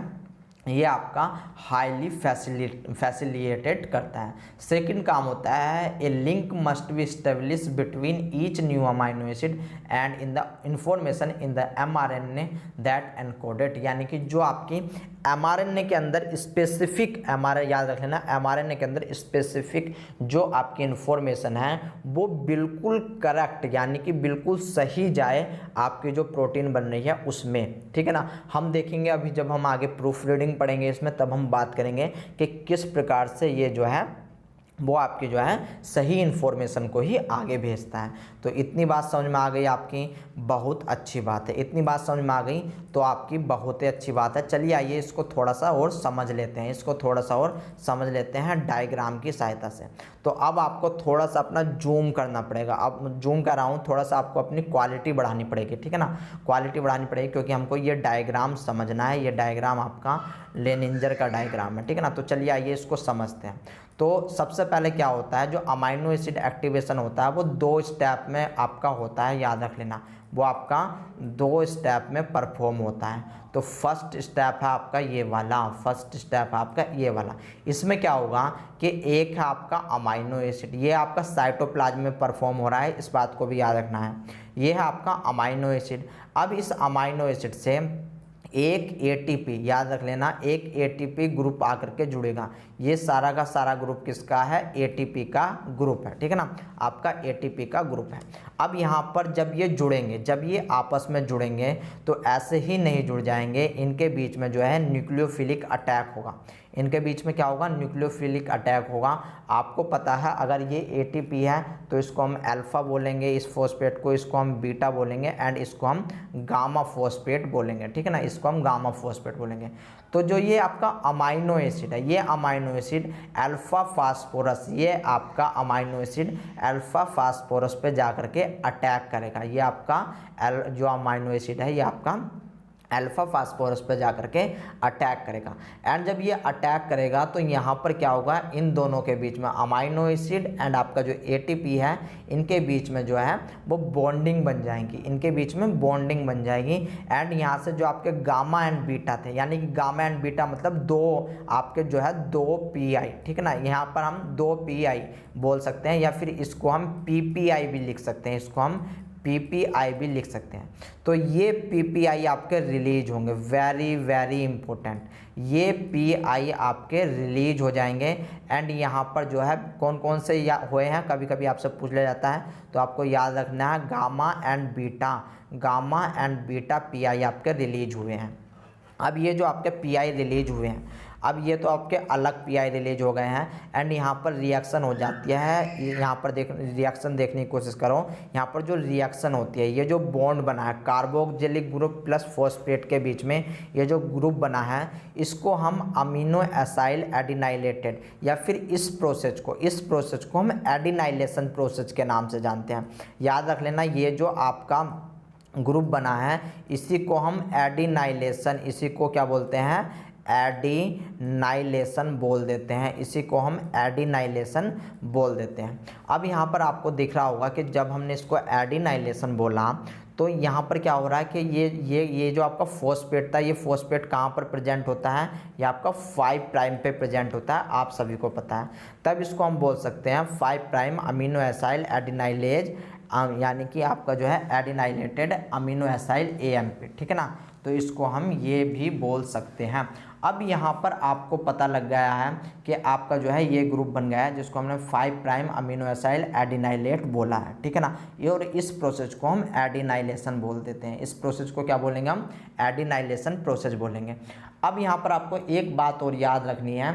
ये आपका हाईली फैसिलिटेटेड करता है। सेकंड काम होता है a link must be establish between each new amino acid and in the information in the mRNA that encoded. यानी कि जो आपकी mRNA के अंदर स्पेसिफिक याद रख लेना, mRNA के अंदर स्पेसिफिक जो आपकी इंफॉर्मेशन है वो बिल्कुल करेक्ट यानी कि बिल्कुल सही जाए आपकी जो प्रोटीन बन रही है उसमें, ठीक है ना। हम देखेंगे अभी जब हम आगे प्रूफ रीडिंग पढ़ेंगे इसमें, तब हम बात करेंगे कि किस प्रकार से ये जो है वो आपकी जो है सही इन्फॉर्मेशन को ही आगे भेजता है। तो इतनी बात समझ में आ गई आपकी, बहुत अच्छी बात है। इतनी बात समझ में आ गई तो आपकी बहुत ही अच्छी बात है। चलिए आइए इसको थोड़ा सा और समझ लेते हैं, इसको थोड़ा सा और समझ लेते हैं डायग्राम की सहायता से। तो अब आपको थोड़ा सा अपना जूम करना पड़ेगा। अब जूम कर रहा हूँ, थोड़ा सा आपको अपनी क्वालिटी बढ़ानी पड़ेगी, ठीक है ना, क्वालिटी बढ़ानी पड़ेगी, क्योंकि हमको ये डायग्राम समझना है। ये डायग्राम आपका लेनिंजर का डायग्राम है, ठीक है ना। तो चलिए आइए इसको समझते हैं। तो सबसे पहले क्या होता है, जो अमाइनो एसिड एक्टिवेशन होता है वो दो स्टेप में आपका होता है, याद रख लेना, वो आपका दो स्टेप में परफॉर्म होता है। तो फर्स्ट स्टेप है आपका ये वाला, फर्स्ट स्टेप है आपका ये वाला। इसमें क्या होगा कि एक है आपका अमाइनो एसिड, ये आपका साइटोप्लाज्म में परफॉर्म हो रहा है, इस बात को भी याद रखना है। ये है आपका अमाइनो एसिड। अब इस अमाइनो एसिड से एक एटीपी, याद रख लेना, एक एटीपी ग्रुप आकर के जुड़ेगा। ये सारा का सारा ग्रुप किसका है, एटीपी का ग्रुप है, ठीक है ना, आपका एटीपी का ग्रुप है। अब यहाँ पर जब ये जुड़ेंगे, जब ये आपस में जुड़ेंगे तो ऐसे ही नहीं जुड़ जाएंगे, इनके बीच में जो है न्यूक्लियोफिलिक अटैक होगा। इनके बीच में क्या होगा, न्यूक्लियोफिलिक अटैक होगा। आपको पता है अगर ये एटीपी है तो इसको हम अल्फा बोलेंगे, इस फॉस्फेट को, इसको हम बीटा बोलेंगे, एंड इसको हम गामा फॉस्फेट बोलेंगे, ठीक है ना, इसको हम गामा फॉस्फेट बोलेंगे। तो जो ये आपका अमाइनो एसिड है, ये अमाइनो एसिड अल्फा फास्फोरस, ये आपका अमाइनो एसिड अल्फा फास्फोरस पे जा करके अटैक करेगा। ये आपका जो अमाइनो एसिड है ये आपका अल्फा फास्फोरस पे जा करके अटैक करेगा। एंड जब ये अटैक करेगा तो यहाँ पर क्या होगा, इन दोनों के बीच में अमाइनो एसिड एंड आपका जो एटीपी है इनके बीच में जो है वो बॉन्डिंग बन जाएगी, इनके बीच में बॉन्डिंग बन जाएगी। एंड यहाँ से जो आपके गामा एंड बीटा थे, यानी कि गामा एंड बीटा मतलब दो आपके जो है 2 पीआई, ठीक है ना, यहाँ पर हम 2 पीआई बोल सकते हैं, या फिर इसको हम पीपीआई भी लिख सकते हैं, इसको हम पीपीआई भी लिख सकते हैं। तो ये पीपीआई आपके रिलीज होंगे, वेरी वेरी इंपॉर्टेंट, ये पीआई आपके रिलीज हो जाएंगे। एंड यहाँ पर जो है कौन कौन से हुए हैं, कभी कभी आपसे पूछ लिया जाता है, तो आपको याद रखना है gamma and beta, gamma and beta pi आपके रिलीज हुए हैं। अब ये जो आपके पीआई रिलीज हुए हैं, अब ये तो आपके अलग पीआई रिलीज हो गए हैं। एंड यहाँ पर रिएक्शन हो जाती है, यहाँ पर रिएक्शन देखने की कोशिश करो। यहाँ पर जो रिएक्शन होती है, ये जो बॉन्ड बना है कार्बोक्सिलिक ग्रुप प्लस फॉस्फेट के बीच में, ये जो ग्रुप बना है इसको हम अमीनो एसाइल एडिनाइलेटेड, या फिर इस प्रोसेस को हम एडिनाइलेशन प्रोसेस के नाम से जानते हैं। याद रख लेना, ये जो आपका ग्रुप बना है इसी को हम एडिनाइलेशन, इसी को क्या बोलते हैं, एडिनाइलेशन बोल देते हैं, इसी को हम एडिनाइलेशन बोल देते हैं। अब यहाँ पर आपको दिख रहा होगा कि जब हमने इसको एडिनाइलेशन बोला तो यहाँ पर क्या हो रहा है कि ये जो आपका फॉस्फेट था, ये फॉस्फेट कहाँ पर प्रेजेंट होता है, ये आपका 5 प्राइम पे प्रेजेंट होता है, आप सभी को पता है। तब इसको हम बोल सकते हैं 5 प्राइम अमीनो एसाइल एडिनाइलेज, यानी कि आपका जो है एडिनाइलेटेड अमीनो एसाइल AMP, ठीक है ना, तो इसको हम ये भी बोल सकते हैं। अब यहाँ पर आपको पता लग गया है कि आपका जो है ये ग्रुप बन गया है जिसको हमने 5 प्राइम अमीनो एसाइल एडिनाइलेट बोला है, ठीक है ना, ये, और इस प्रोसेस को हम एडिनाइलेशन बोल देते हैं। इस प्रोसेस को क्या बोलेंगे हम, एडिनाइलेशन प्रोसेस बोलेंगे। अब यहाँ पर आपको एक बात और याद रखनी है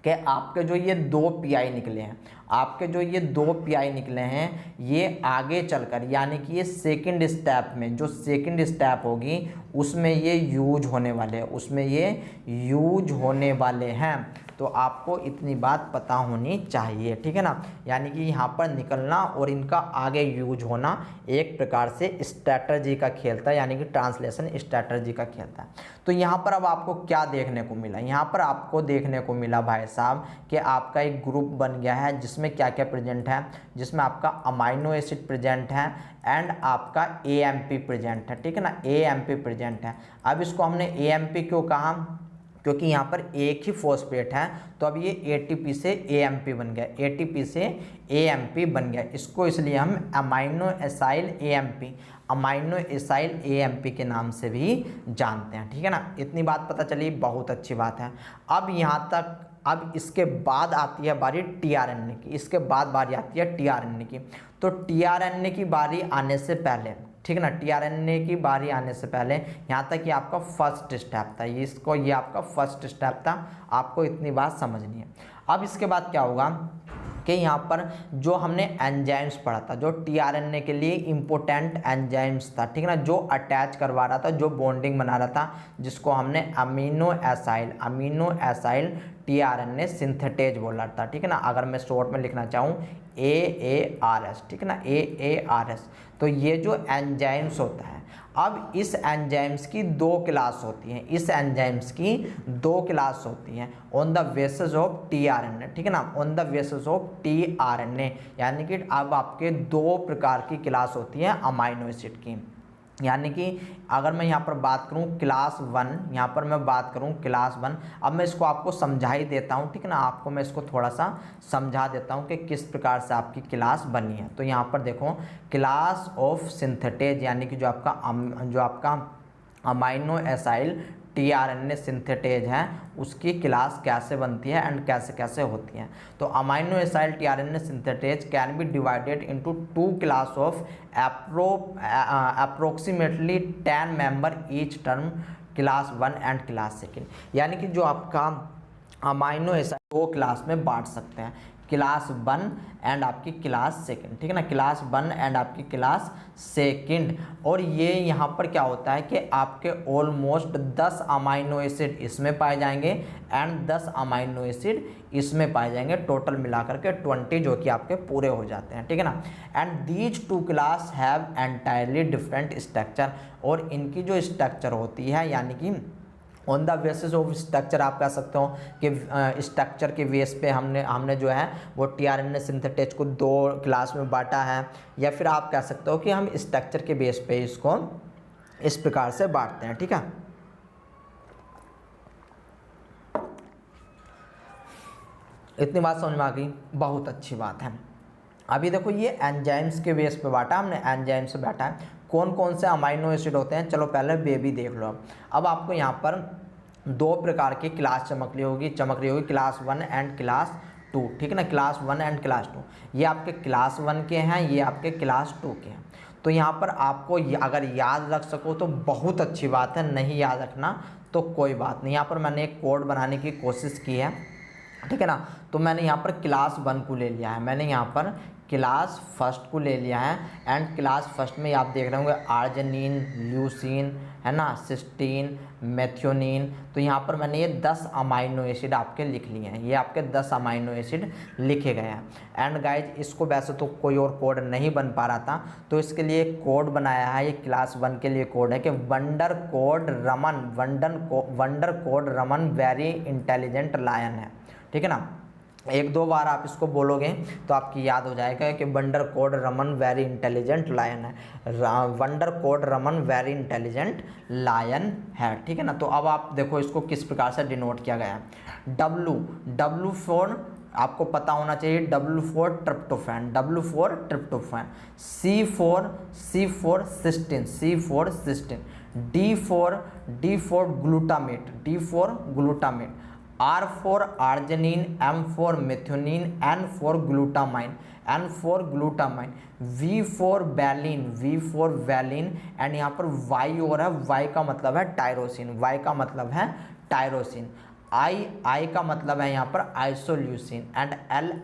कि आपके जो ये 2 पीआई निकले हैं, आपके जो ये 2 पीआई निकले हैं, ये आगे चलकर यानी कि ये सेकंड स्टेप में, जो सेकंड स्टेप होगी उसमें ये यूज होने वाले हैं, उसमें ये यूज होने वाले हैं। तो आपको इतनी बात पता होनी चाहिए, ठीक है ना, यानी कि यहाँ पर निकलना और इनका आगे यूज होना एक प्रकार से स्ट्रैटेजी का खेल था, यानी कि ट्रांसलेशन स्ट्रैटेजी का खेल था। तो यहाँ पर अब आपको क्या देखने को मिला, यहाँ पर आपको देखने को मिला भाई साहब कि आपका एक ग्रुप बन गया है जिसमें क्या क्या प्रेजेंट है, जिसमें आपका अमाइनो एसिड प्रेजेंट है एंड आपका AMP प्रेजेंट है, ठीक है ना, AMP प्रेजेंट है। अब इसको हमने AMP क्यों कहा, क्योंकि यहाँ पर एक ही फॉस्फेट है, तो अब ये ATP से AMP बन गया, ATP से AMP बन गया, इसको इसलिए हम amino acyl AMP, amino acyl AMP के नाम से भी जानते हैं, ठीक है ना। इतनी बात पता चली, बहुत अच्छी बात है। अब यहाँ तक, अब इसके बाद आती है बारी tRNA की, इसके बाद बारी आती है tRNA की। तो tRNA की बारी आने से पहले, ठीक है ना, tRNA की बारी आने से पहले यहाँ तक ये आपका फर्स्ट स्टेप था, ये आपका फर्स्ट स्टेप था, आपको इतनी बात समझनी है। अब इसके बाद क्या होगा कि यहाँ पर जो हमने एंजाइम्स पढ़ा था, जो tRNA के लिए इम्पोर्टेंट एंजाइम्स था, ठीक है ना, जो अटैच करवा रहा था, जो बॉन्डिंग बना रहा था, जिसको हमने अमीनो एसाइल tRNA सिंथेटेज बोला था, ठीक है ना, अगर मैं शॉर्ट में लिखना चाहूँ AARS, ठीक है ना, AARS। तो ये जो एंजाइम्स होता है, अब इस एंजाइम्स की 2 क्लास होती हैं, इस एंजाइम्स की 2 क्लास होती हैं on the basis of tRNA, ठीक है ना, on the basis of tRNA, यानी कि अब आपके 2 प्रकार की क्लास होती है अमाइनो एसिड की। यानी कि अगर मैं यहाँ पर बात करूँ क्लास 1, यहाँ पर मैं बात करूँ क्लास 1, अब मैं इसको आपको समझा ही देता हूँ, ठीक है ना, आपको मैं इसको थोड़ा सा समझा देता हूँ कि किस प्रकार से आपकी क्लास बनी है। तो यहाँ पर देखो, क्लास ऑफ सिंथेटेज, यानी कि जो आपका अमाइनो एसाइल tRNA सिंथेटेज है, उसकी क्लास कैसे बनती है एंड कैसे कैसे होती है। तो amino acyl tRNA synthetase can be divided into 2 class of approximately 10 member each term, class 1 and class 2, यानी कि जो आपका अमाइनो एसाइड 2 क्लास में बांट सकते हैं। क्लास 1 एंड आपकी क्लास सेकंड, ठीक है ना, क्लास 1 एंड आपकी क्लास सेकंड। और ये यहाँ पर क्या होता है कि आपके ऑलमोस्ट 10 अमाइनो एसिड इसमें पाए जाएंगे एंड 10 अमाइनो एसिड इसमें पाए जाएंगे, टोटल मिलाकर के 20 जो कि आपके पूरे हो जाते हैं, ठीक है ना। And these two class have entirely different structure, और इनकी जो स्ट्रक्चर होती है यानी कि on the basis of structure आप कह सकते हो कि स्ट्रक्चर के बेस पे हमने जो है वो टीआरएनए सिंथेटेज को 2 क्लास में बांटा है, या फिर आप कह सकते हो कि हम स्ट्रक्चर के बेस पे इसको इस प्रकार से बांटते हैं, ठीक है। इतनी बात समझ में आ गई, बहुत अच्छी बात है। अभी देखो ये एंजाइम्स के बेस पे बांटा हमने, एंजाइम से बांटा है, कौन कौन से अमाइनो एसिड होते हैं, चलो पहले बेबी देख लो। अब आपको यहाँ पर 2 प्रकार की क्लास चमक रही होगी, क्लास 1 एंड क्लास 2, ठीक है ना, क्लास 1 एंड क्लास 2। ये आपके क्लास 1 के हैं, ये आपके क्लास 2 के हैं। तो यहाँ पर आपको अगर याद रख सको तो बहुत अच्छी बात है, नहीं याद रखना तो कोई बात नहीं। यहाँ पर मैंने एक कोड बनाने की कोशिश की है, ठीक है ना। तो मैंने यहाँ पर क्लास 1 को ले लिया है, मैंने यहाँ पर क्लास फर्स्ट को ले लिया है एंड क्लास फर्स्ट में आप देख रहे होंगे आर्जिनिन, ल्यूसीन, है ना, सिस्टीन, मेथियोनिन। तो यहाँ पर मैंने ये 10 अमाइनो एसिड आपके लिख लिए हैं, ये आपके 10 अमाइनो एसिड लिखे गए हैं। एंड गाइज इसको वैसे तो कोई और कोड नहीं बन पा रहा था, तो इसके लिए एक कोड बनाया है, ये क्लास 1 के लिए कोड है कि wonder code Raman very intelligent lion है, ठीक है ना। 1-2 बार आप इसको बोलोगे तो आपकी याद हो जाएगा कि wonder code Raman very intelligent lion है, wonder code Raman very intelligent lion है, ठीक है ना। तो अब आप देखो इसको किस प्रकार से डिनोट किया गया है। W फॉर आपको पता होना चाहिए, W for tryptophan, C for cysteine, D for glutamate, R for arginine, M for methionine, N for glutamine, V for valine, and यहाँ पर Y और है, Y का मतलब है टायरोसिन, I का मतलब है यहाँ पर आइसोल्यूसिन, एंड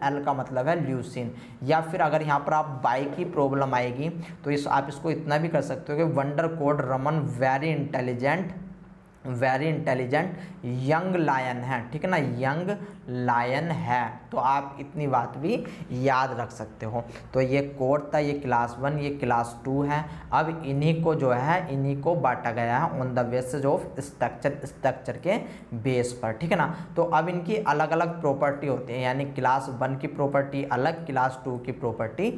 L का मतलब है ल्यूसिन। या फिर अगर यहाँ पर आप बाई की प्रॉब्लम आएगी तो आप इसको इतना भी कर सकते हो कि wonder code Raman very intelligent young lion है, ठीक है ना, यंग लायन है। तो आप इतनी बात भी याद रख सकते हो। तो ये कोड था, ये क्लास 1, ये क्लास 2 है। अब इन्हीं को बांटा गया है on the basis of structure के बेस पर, ठीक है ना। तो अब इनकी अलग अलग प्रॉपर्टी होती है, यानी क्लास 1 की प्रॉपर्टी अलग, क्लास 2 की प्रॉपर्टी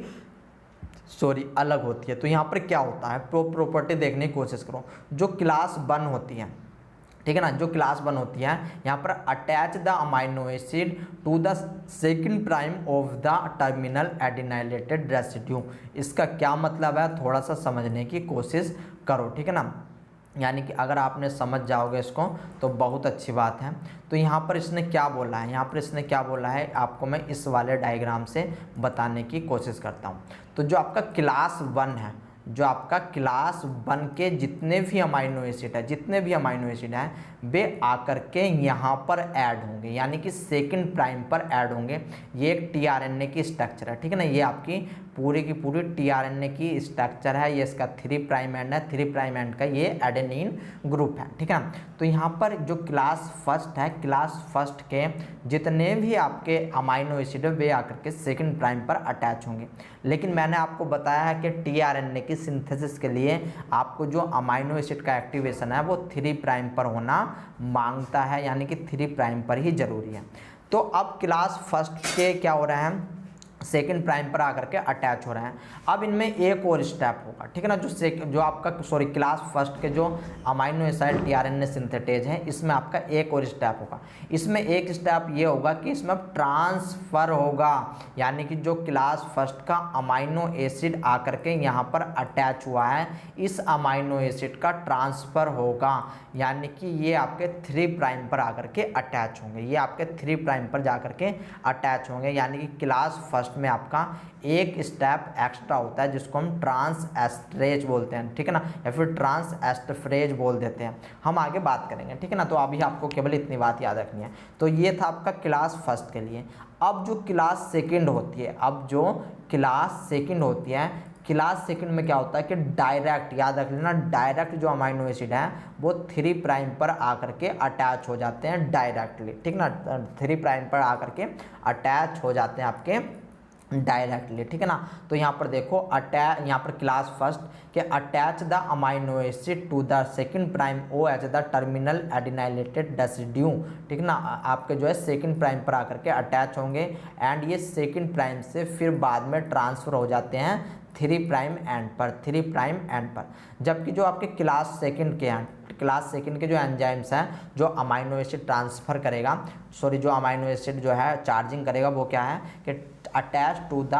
अलग होती है। तो यहाँ पर क्या होता है, प्रॉपर्टी देखने की कोशिश करो। जो क्लास 1 होती है, ठीक है ना, जो क्लास 1 होती है, यहाँ पर attach the amino acid to the second prime of the terminal adenylated residue. इसका क्या मतलब है, थोड़ा सा समझने की कोशिश करो, ठीक है ना। यानी कि अगर आपने समझ जाओगे इसको तो बहुत अच्छी बात है। तो यहाँ पर इसने क्या बोला है, आपको मैं इस वाले डायग्राम से बताने की कोशिश करता हूँ। तो जो आपका क्लास 1 है, जो आपका क्लास 1 के जितने भी अमाइनो एसिड हैं वे आकर के यहाँ पर ऐड होंगे, यानी कि सेकंड प्राइम पर ऐड होंगे। ये एक टीआरएनए की स्ट्रक्चर है, ठीक है ना, ये आपकी पूरी की पूरी टीआरएनए की स्ट्रक्चर है। ये इसका 3 प्राइम एंड है, 3 प्राइम एंड का ये एडेनिन ग्रुप है, ठीक है ना। तो यहाँ पर जो क्लास फर्स्ट है, क्लास फर्स्ट के जितने भी आपके अमाइनो एसिड है वे आकर के सेकंड प्राइम पर अटैच होंगे। लेकिन मैंने आपको बताया है कि टीआरएनए की सिंथेसिस के लिए आपको जो अमाइनो एसिड का एक्टिवेशन है वो 3 प्राइम पर होना मांगता है, यानी कि 3 प्राइम पर ही जरूरी है। तो अब क्लास फर्स्ट के क्या हो रहे हैं, सेकंड प्राइम पर आकर के अटैच हो रहे हैं। अब इनमें एक और स्टेप होगा, ठीक है ना, जो आपका क्लास फर्स्ट के जो अमाइनो एसिड टीआरएनए सिंथेटेज है इसमें आपका एक और स्टेप होगा। इसमें एक स्टेप ये होगा कि इसमें ट्रांसफ़र होगा, यानी कि जो क्लास फर्स्ट का अमाइनो एसिड आकर के यहाँ पर अटैच हुआ है, इस अमाइनो एसिड का ट्रांसफ़र होगा, यानी कि ये आपके 3 प्राइम पर आकर के अटैच होंगे, ये आपके 3 प्राइम पर जाकर के अटैच होंगे। यानी कि क्लास फर्स्ट फर्स्ट में आपका एक स्टेप एक्स्ट्रा होता है जिसको हम ट्रांस एस्टरेज बोलते हैं, ठीक है ना, या फिर ट्रांस एस्टरफ्रेज बोल देते हैं। हम आगे बात करेंगे, ठीक है ना। तो अभी आपको केवल इतनी बात याद रखनी है। तो ये था आपका क्लास फर्स्ट के लिए। अब जो क्लास सेकंड होती है, क्लास सेकंड में क्या होता है कि डायरेक्ट, याद रख लेना, डायरेक्ट जो अमाइनो एसिड है वो 3 प्राइम पर आकर के अटैच हो जाते हैं डायरेक्टली, ठीक ना, 3 प्राइम पर आकर के अटैच हो जाते हैं आपके डायरेक्टली, ठीक है ना। तो यहाँ पर देखो यहाँ पर क्लास फर्स्ट के attach the amino acid to the second prime O H the terminal adenylated residue, ठीक ना, आपके जो है सेकंड प्राइम पर आकर के अटैच होंगे एंड ये सेकंड प्राइम से फिर बाद में ट्रांसफ़र हो जाते हैं 3 प्राइम एंड पर। जबकि जो आपके क्लास सेकंड के जो एंजाइम्स हैं जो अमाइनो एसिड ट्रांसफ़र करेगा, जो अमाइनो एसिड जो है चार्जिंग करेगा, वो क्या है कि attach to the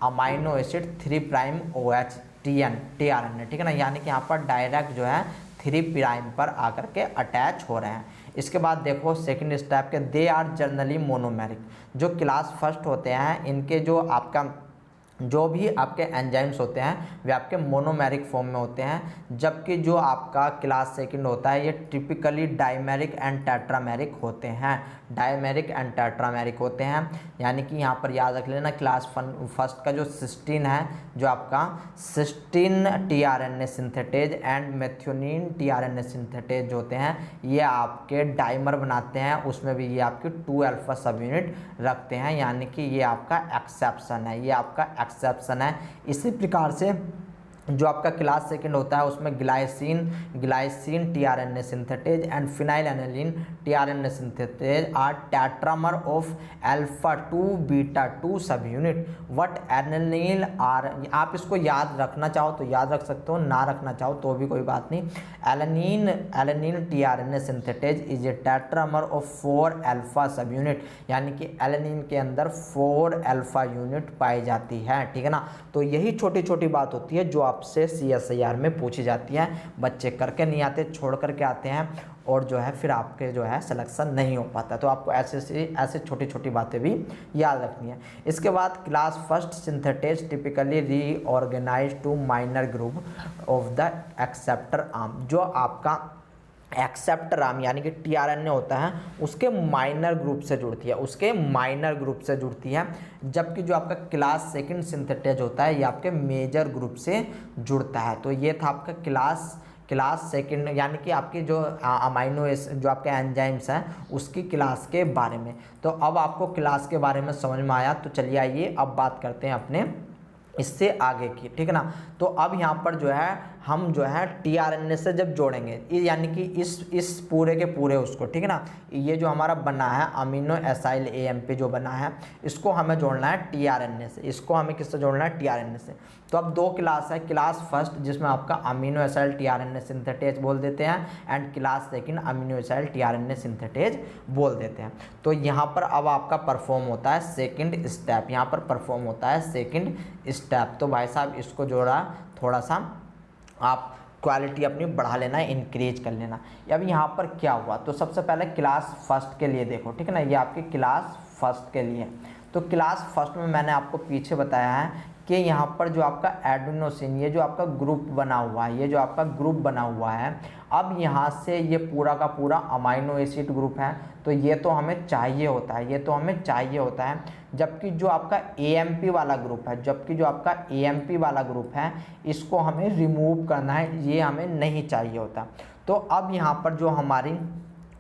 amino acid 3 prime OH tRNA, ठीक है ना, यानी कि यहाँ पर डायरेक्ट जो है 3 प्राइम पर आकर के अटैच हो रहे हैं। इसके बाद देखो सेकंड स्टेप के दे आर जनरली मोनोमेरिक। जो क्लास फर्स्ट होते हैं इनके जो भी आपके एंजाइम्स होते हैं वे आपके मोनोमेरिक फॉर्म में होते हैं, जबकि जो आपका क्लास सेकंड होता है ये टिपिकली डाइमेरिक एंड टेट्रामेरिक होते हैं। यानी कि यहाँ पर याद रख लेना क्लास फर्स्ट का जो सिस्टीन है, जो आपका cysteine tRNA synthetase and methionine tRNA synthetase होते हैं, ये आपके डाइमर बनाते हैं, उसमें भी ये आपके 2 अल्फा सब यूनिट रखते हैं, यानी कि ये आपका एक्सेप्शन है, इसी प्रकार से जो आपका क्लास सेकंड होता है उसमें glycine tRNA synthetase and phenylalanine tRNA synthetase are tetramer of alpha 2 beta 2 सब यूनिट व्हाट एनिलीन आर। आप इसको याद रखना चाहो तो याद रख सकते हो, ना रखना चाहो तो भी कोई बात नहीं। Alanine tRNA synthetase is a tetramer of 4 alpha सब यूनिट, यानी कि एलेनिन के अंदर 4 अल्फा यूनिट पाई जाती है, ठीक है ना। तो यही छोटी छोटी बात होती है जो आपसे CSIR में पूछी जाती है, बच्चे करके नहीं आते, छोड़ करके आते हैं और जो है फिर आपके जो है सिलेक्शन नहीं हो पाता। तो आपको ऐसे छोटी छोटी बातें भी याद रखनी है। इसके बाद class first synthetase typically reorganise to minor group of the acceptor arm. जो आपका एक्सेप्टर आर्म यानी कि tRNA होता है उसके माइनर ग्रुप से जुड़ती है, जबकि जो आपका क्लास सेकंड सिंथेटेज होता है ये आपके मेजर ग्रुप से जुड़ता है। तो ये था आपका क्लास सेकंड यानी कि आपकी जो अमाइनो एसिड जो आपके एंजाइम्स हैं उसकी क्लास के बारे में। तो अब आपको क्लास के बारे में समझ में आया, तो चलिए आइए अब बात करते हैं अपने इससे आगे की, ठीक है ना। तो अब यहाँ पर जो है हम जो है tRNA से जब जोड़ेंगे, यानी कि इस पूरे के पूरे उसको, ठीक है ना, ये जो हमारा बना है अमीनो एसाइल AMP जो बना है इसको हमें जोड़ना है tRNA से। इसको हमें किससे जोड़ना है? tRNA से। तो अब 2 क्लास है, क्लास फर्स्ट जिसमें आपका अमीनो एसाइल tRNA सिंथेटेज बोल देते हैं and class second amino acyl tRNA synthetase बोल देते हैं। तो यहाँ पर अब आपका परफॉर्म होता है सेकंड स्टेप, तो भाई साहब इसको जोड़ा थोड़ा सा आप क्वालिटी अपनी बढ़ा लेना, इंक्रीज कर लेना। अब यहाँ पर क्या हुआ, तो सबसे पहले क्लास फर्स्ट के लिए देखो, ठीक है ना, ये आपके क्लास फर्स्ट के लिए। तो क्लास फर्स्ट में मैंने आपको पीछे बताया है कि यहाँ पर जो आपका एडेनोसिन ये जो आपका ग्रुप बना हुआ है, अब यहाँ से ये पूरा का पूरा अमाइनो एसिड ग्रुप है, तो ये तो हमें चाहिए होता है, जबकि जो आपका AMP वाला ग्रुप है इसको हमें रिमूव करना है, ये हमें नहीं चाहिए होता। तो अब यहाँ पर जो हमारी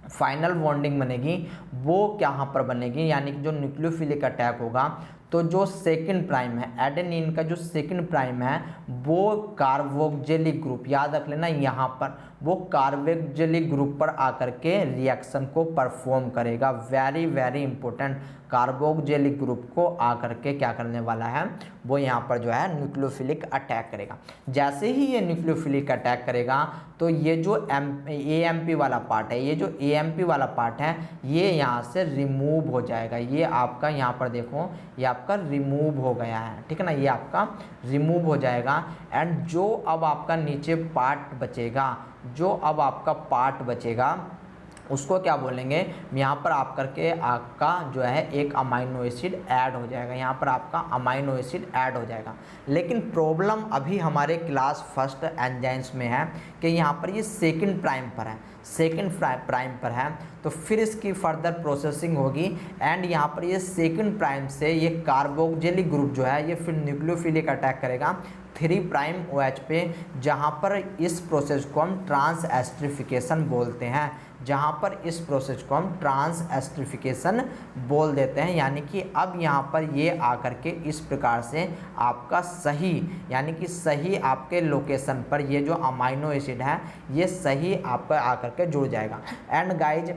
फाइनल बॉन्डिंग बनेगी वो कहाँ पर बनेगी, यानी कि जो न्यूक्लियोफिलिक अटैक होगा तो जो सेकंड प्राइम है एडेनिन का जो सेकंड प्राइम है वो कार्बोक्जिलिक ग्रुप, याद रख लेना यहाँ पर वो कार्बोक्जिलिक ग्रुप पर आकर के रिएक्शन को परफॉर्म करेगा। Very very important, carboxylic group को आकर के क्या करने वाला है, वो यहाँ पर जो है न्यूक्लियोफिलिक अटैक करेगा। जैसे ही ये न्यूक्लियोफिलिक अटैक करेगा तो ये जो AMP वाला पार्ट है ये यहाँ से रिमूव हो जाएगा। ये आपका यहाँ पर देखो ये आपका रिमूव हो गया है, ठीक है ना, ये आपका रिमूव हो जाएगा। एंड जो अब आपका नीचे पार्ट बचेगा उसको क्या बोलेंगे, यहाँ पर आप करके आपका जो है एक अमाइनो एसिड ऐड हो जाएगा, यहाँ पर आपका अमाइनो एसिड ऐड हो जाएगा। लेकिन प्रॉब्लम अभी हमारे क्लास फर्स्ट एंजाइम्स में है कि यहाँ पर ये सेकंड प्राइम पर है, सेकंड प्राइम पर है, तो फिर इसकी फर्दर प्रोसेसिंग होगी एंड यहाँ पर ये सेकंड प्राइम से ये कार्बोक्सिलिक ग्रुप जो है ये फिर न्यूक्लियोफिलिक अटैक करेगा 3 प्राइम OH पे, जहाँ पर इस प्रोसेस को हम ट्रांस एस्टरिफिकेशन बोलते हैं, जहाँ पर इस प्रोसेस को हम ट्रांस एस्टरिफिकेशन बोल देते हैं। यानी कि अब यहाँ पर ये आकर के इस प्रकार से आपका सही, यानी कि सही आपके लोकेशन पर ये जो अमाइनो एसिड है ये सही आपका आकर के जुड़ जाएगा। एंड गाइज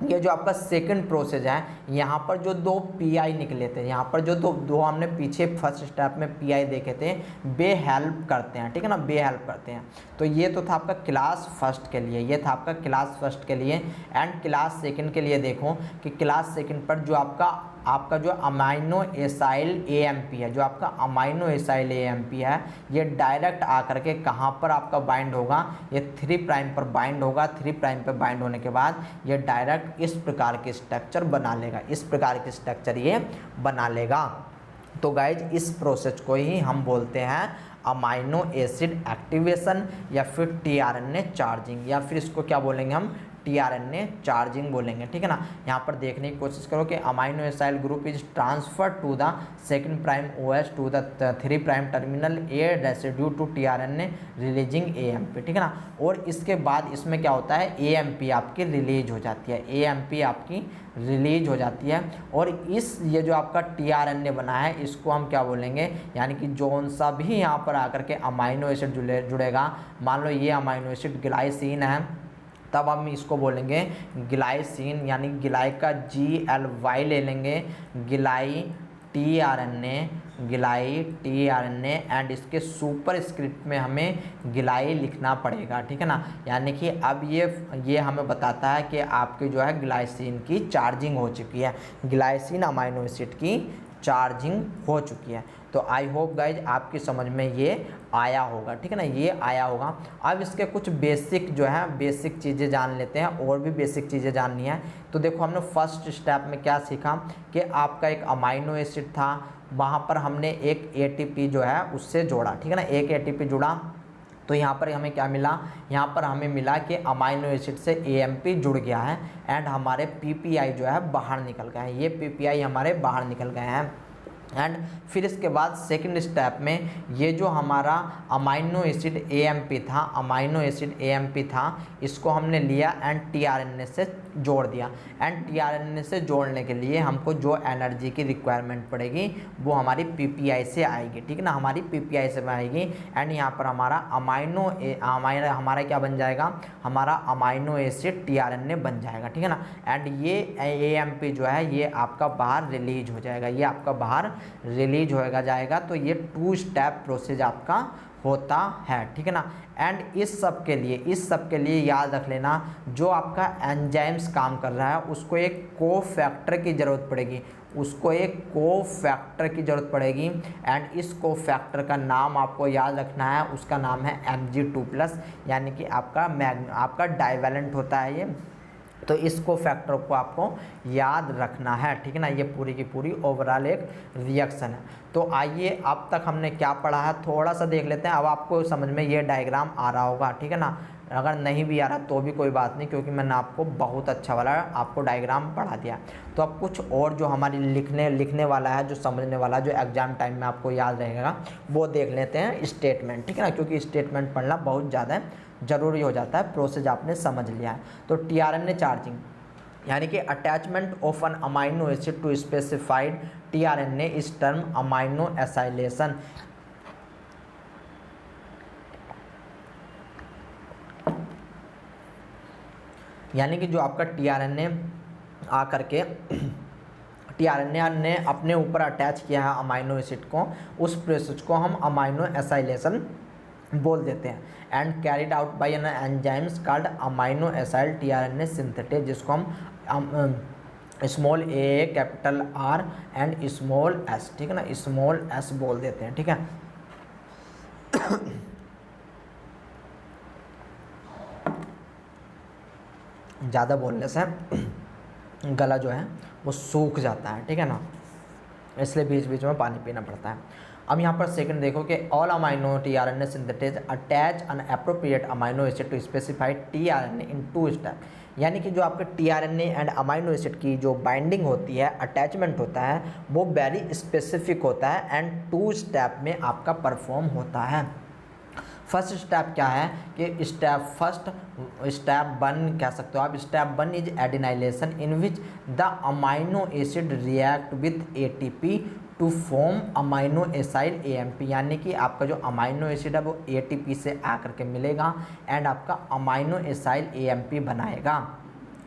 ये जो आपका सेकंड प्रोसेस है, यहाँ पर जो 2 PI निकले थे, यहाँ पर जो दो हमने पीछे फर्स्ट स्टेप में PI देखे थे, बे हेल्प करते हैं, ठीक है ना, बे हेल्प करते हैं। तो ये तो था आपका क्लास फर्स्ट के लिए, ये था आपका क्लास फर्स्ट के लिए। एंड क्लास सेकंड के लिए देखो कि क्लास सेकंड पर जो आपका जो अमाइनो एसाइल AMP है, जो आपका अमाइनो एसाइल AMP है, ये डायरेक्ट आकर के कहाँ पर आपका बाइंड होगा, ये 3 प्राइम पर बाइंड होगा। 3 प्राइम पर बाइंड होने के बाद ये डायरेक्ट इस प्रकार के स्ट्रक्चर बना लेगा, इस प्रकार के स्ट्रक्चर ये बना लेगा। तो गाइज इस प्रोसेस को ही हम बोलते हैं अमाइनो एसिड एक्टिवेशन या फिर tRNA चार्जिंग, या फिर इसको क्या बोलेंगे हम, tRNA चार्जिंग बोलेंगे, ठीक है ना। यहाँ पर देखने की कोशिश करो कि amino acyl group is transfer to the second prime OH to the 3 prime terminal A residue to tRNA releasing AMP, ठीक है ना। और इसके बाद इसमें क्या होता है, AMP आपकी रिलीज हो जाती है, AMP आपकी रिलीज हो जाती है। और ये जो आपका tRNA बना है इसको हम क्या बोलेंगे, यानी कि जौन सा भी यहाँ पर आकर के अमाइनो एसिड जुड़ेगा, मान लो ये अमाइनो एसिड ग्लाइसिन है, तब हम इसको बोलेंगे ग्लाइसिन, यानी गिलाई का GLY ले लेंगे, गिलाई tRNA एंड इसके सुपर स्क्रिप्ट में हमें गिलाई लिखना पड़ेगा, ठीक है ना। यानी कि अब ये हमें बताता है कि आपकी जो है ग्लाइसिन की चार्जिंग हो चुकी है, ग्लाइसिन अमाइनो एसिड की चार्जिंग हो चुकी है। तो आई होप गाइज आपकी समझ में ये आया होगा, ठीक है ना, ये आया होगा। अब इसके कुछ बेसिक जो है बेसिक चीज़ें जान लेते हैं, और भी बेसिक चीज़ें जाननी है। तो देखो हमने फर्स्ट स्टेप में क्या सीखा कि आपका एक अमाइनो एसिड था, वहाँ पर हमने एक ATP जो है उससे जोड़ा, ठीक है ना, एक ATP जुड़ा, तो यहाँ पर हमें क्या मिला, यहाँ पर हमें मिला कि अमाइनो एसिड से AMP जुड़ गया है एंड हमारे PPI जो है बाहर निकल गए हैं, ये PPI हमारे बाहर निकल गए हैं। एंड फिर इसके बाद सेकंड स्टेप में ये जो हमारा अमाइनो एसिड AMP था, अमाइनो एसिड AMP था, इसको हमने लिया एंड tRNA से जोड़ दिया। एंड tRNA से जोड़ने के लिए हमको जो एनर्जी की रिक्वायरमेंट पड़ेगी वो हमारी PPI से आएगी, ठीक है ना, हमारी PPI से आएगी। एंड यहाँ पर हमारा हमारा क्या बन जाएगा, हमारा अमाइनो एसिड tRNA बन जाएगा, ठीक है ना। एंड ये AMP जो है ये आपका बाहर रिलीज हो जाएगा, ये आपका बाहर रिलीज होएगा जाएगा। तो ये 2 स्टेप प्रोसेस आपका होता है, ठीक है ना। एंड इस सब के लिए याद रख लेना, जो आपका एंजाइम्स काम कर रहा है उसको एक कोफैक्टर की ज़रूरत पड़ेगी, उसको एक कोफैक्टर की ज़रूरत पड़ेगी। एंड इस कोफैक्टर का नाम आपको याद रखना है, उसका नाम है Mg2+, यानी कि आपका डाइवेलेंट होता है ये, तो इसको फैक्टर को आपको याद रखना है, ठीक है ना। ये पूरी की पूरी ओवरऑल एक रिएक्शन है। तो आइए अब तक हमने क्या पढ़ा है थोड़ा सा देख लेते हैं। अब आपको समझ में ये डायग्राम आ रहा होगा, ठीक है ना। अगर नहीं भी आ रहा तो भी कोई बात नहीं, क्योंकि मैंने आपको बहुत अच्छा वाला आपको डायग्राम पढ़ा दिया। तो अब कुछ और जो हमारी लिखने वाला है, जो समझने वाला, जो एग्जाम टाइम में आपको याद रहेगा वो देख लेते हैं स्टेटमेंट, ठीक है ना, क्योंकि स्टेटमेंट पढ़ना बहुत ज़्यादा ज़रूरी हो जाता है। प्रोसेस आपने समझ लिया है। तो tRNA चार्जिंग यानी कि attachment of an amino acid to specified tRNA is term amino acylation. यानी कि जो आपका tRNA आकर के tRNA ने अपने ऊपर अटैच किया है अमाइनो एसिड को, उस प्रोसेस को हम अमाइनो एसाइलेशन बोल देते हैं। And carried out by an enzymes called amino acyl tRNA synthetase, जिसको हम small a capital R and small s, ठीक है ना, स्मॉल s बोल देते हैं, ठीक है। ज़्यादा बोलने से गला जो है वो सूख जाता है, ठीक है ना, इसलिए बीच बीच में पानी पीना पड़ता है। अब यहाँ पर सेकंड देखो कि all amino tRNA synthetase attach an appropriate amino acid to specified tRNA in 2 step, यानी कि जो आपके टीआरएनए एंड अमाइनो एसिड की जो बाइंडिंग होती है, अटैचमेंट होता है, वो वेरी स्पेसिफिक होता है एंड 2 स्टेप में आपका परफॉर्म होता है। फर्स्ट स्टेप क्या है कि स्टेप 1 कह सकते हो आप, step 1 is adenylation in which the amino acid react with ATP to form amino acyl AMP, यानी कि आपका जो अमाइनो एसिड है वो एटीपी से आकर के मिलेगा एंड आपका अमाइनो एसाइल एएमपी बनाएगा,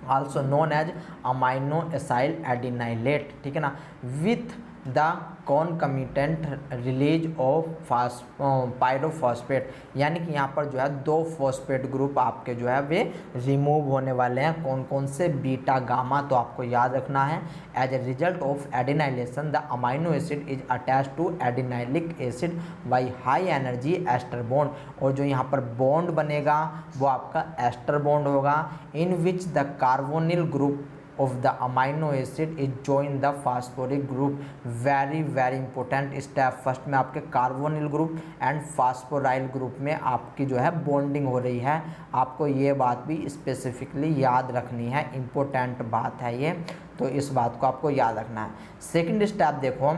also known as amino acyl adenylate, ठीक है ना, with the concomitant release of pyrophosphate, यानी कि यहाँ पर जो है 2 फॉस्फेट ग्रुप आपके जो है वे रिमूव होने वाले हैं। कौन कौन से? बीटा गामा, तो आपको याद रखना है। As a result of adenylation the amino acid is attach to adenylic acid by high energy ester bond, और जो यहाँ पर बॉन्ड बनेगा वो आपका एस्टर बॉन्ड होगा, in which the carbonyl group of the amino acid is join the phosphoric group, very important step। First में आपके कार्बोनिल ग्रुप एंड फास्फोराइल ग्रुप में आपकी जो है बॉन्डिंग हो रही है, आपको ये बात भी स्पेसिफिकली याद रखनी है, इम्पोर्टेंट बात है ये, तो इस बात को आपको याद रखना है। सेकंड स्टेप देखो,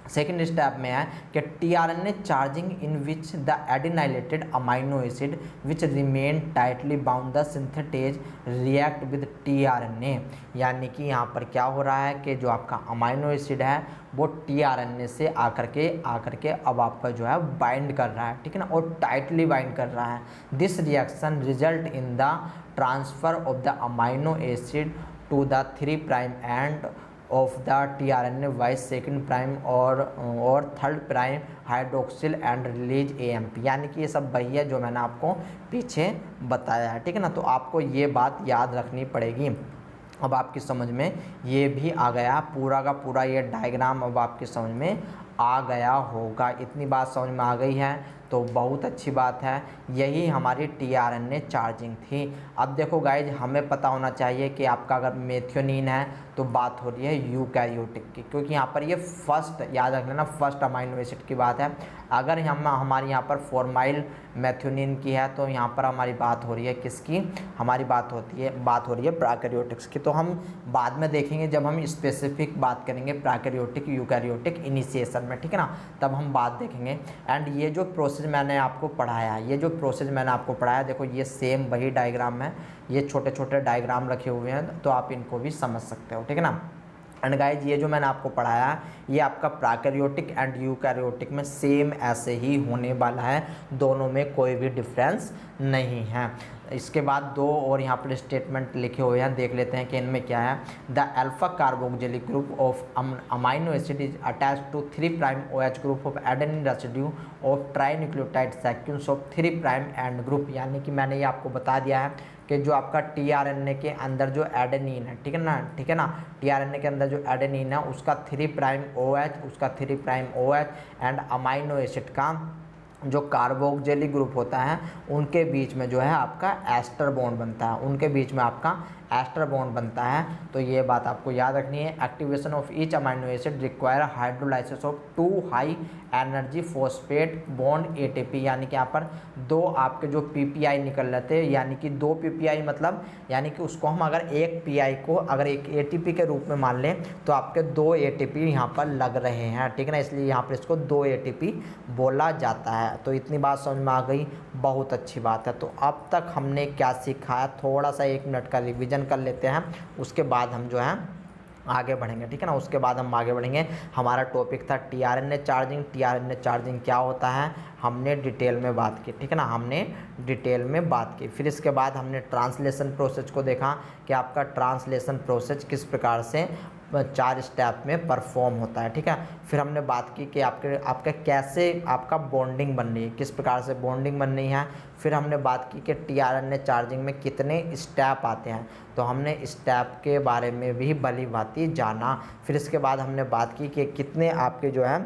सेकेंड स्टेप में है कि tRNA charging in which the adenylated amino acid which remain tightly bound the synthetase react with tRNA, यानी कि यहाँ पर क्या हो रहा है कि जो आपका अमाइनो एसिड है वो टीआरएनए से आकर के अब आपका जो है बाइंड कर रहा है, ठीक है ना, और टाइटली बाइंड कर रहा है। This reaction result in the transfer of the amino acid to the 3' end of the tRNA via 2' और 3' हाइड्रोक्सिल एंड रिलीज एएमपी, यानी कि ये सब वही है जो मैंने आपको पीछे बताया है, ठीक है ना, तो आपको ये बात याद रखनी पड़ेगी। अब आपकी समझ में ये भी आ गया, पूरा का पूरा ये डायग्राम अब आपकी समझ में आ गया होगा। इतनी बात समझ में आ गई है तो बहुत अच्छी बात है, यही हमारी टीआरएनए चार्जिंग थी। अब देखो गाइज, हमें पता होना चाहिए कि आपका अगर मेथियोनिन है तो बात हो रही है यूकैरियोटिक की, क्योंकि यहाँ पर ये फर्स्ट, याद रख लेना, फर्स्ट अमाइनो एसिड की बात है। अगर हमारी यहाँ पर फॉर्माइल मेथियोनिन की है तो यहाँ पर हमारी बात हो रही है किसकी? हमारी बात हो रही है प्रोकैरियोटिक्स की। तो हम बाद में देखेंगे जब हम स्पेसिफिक बात करेंगे प्रोकैरियोटिक यूकैरियोटिक इनिशिएशन में, ठीक है ना, तब हम बात देखेंगे। एंड ये जो प्रोसेस मैंने आपको पढ़ाया देखो ये सेम वही डायग्राम है, ये छोटे छोटे डायग्राम रखे हुए हैं तो आप इनको भी समझ सकते हो, ठीक है ना। एंड गाइज, ये जो मैंने आपको पढ़ाया ये आपका प्रोकैरियोटिक एंड यूकैरियोटिक में सेम ऐसे ही होने वाला है, दोनों में कोई भी डिफरेंस नहीं है। इसके बाद 2 और यहाँ पर स्टेटमेंट लिखे हुए हैं, देख लेते हैं कि इनमें क्या है। The alpha carboxylic group of amino acid is attach to 3' OH group of adenine residue of trinucleotide sequence of 3' end group, यानी कि मैंने ये आपको बता दिया है कि जो आपका टीआरएनए के अंदर जो एडेनिन है, ठीक है ना, टीआरएनए के अंदर जो एडेनिन है उसका 3' OH एंड अमाइनो एसिड का जो कार्बोक्सिलिक ग्रुप होता है उनके बीच में जो है आपका एस्टर बॉन्ड बनता है, तो ये बात आपको याद रखनी है। Activation of each amino acid require hydrolysis of 2 high energy phosphate bond ATP, यानी कि यहाँ पर 2 आपके जो पीपीआई निकल रहे थे, यानी कि 2 पीपीआई मतलब यानी कि उसको हम अगर एक पीआई को अगर एक एटीपी के रूप में मान लें तो आपके 2 एटीपी यहाँ पर लग रहे हैं, ठीक है ना, इसलिए यहाँ पर इसको 2 एटीपी बोला जाता है। तो इतनी बात समझ में आ गई, बहुत अच्छी बात है। तो अब तक हमने क्या सीखा है, थोड़ा सा 1 मिनट का रिवीजन कर लेते हैं, उसके बाद हम जो है आगे बढ़ेंगे, ठीक है ना, उसके बाद हम आगे बढ़ेंगे। हमारा टॉपिक था टीआरएनए चार्जिंग क्या होता है, हमने डिटेल में बात की, ठीक है ना, फिर इसके बाद हमने ट्रांसलेशन प्रोसेस को देखा कि आपका ट्रांसलेशन प्रोसेस किस प्रकार से 4 स्टेप में परफॉर्म होता है, ठीक है। फिर हमने बात की कि आपका कैसे आपका बॉन्डिंग बन रही है, किस प्रकार से बॉन्डिंग बन रही है। फिर हमने बात की कि टीआरएनए चार्जिंग में कितने स्टेप आते हैं, तो हमने स्टेप के बारे में भी भली भांति जाना। फिर इसके बाद हमने बात की कि कितने आपके जो है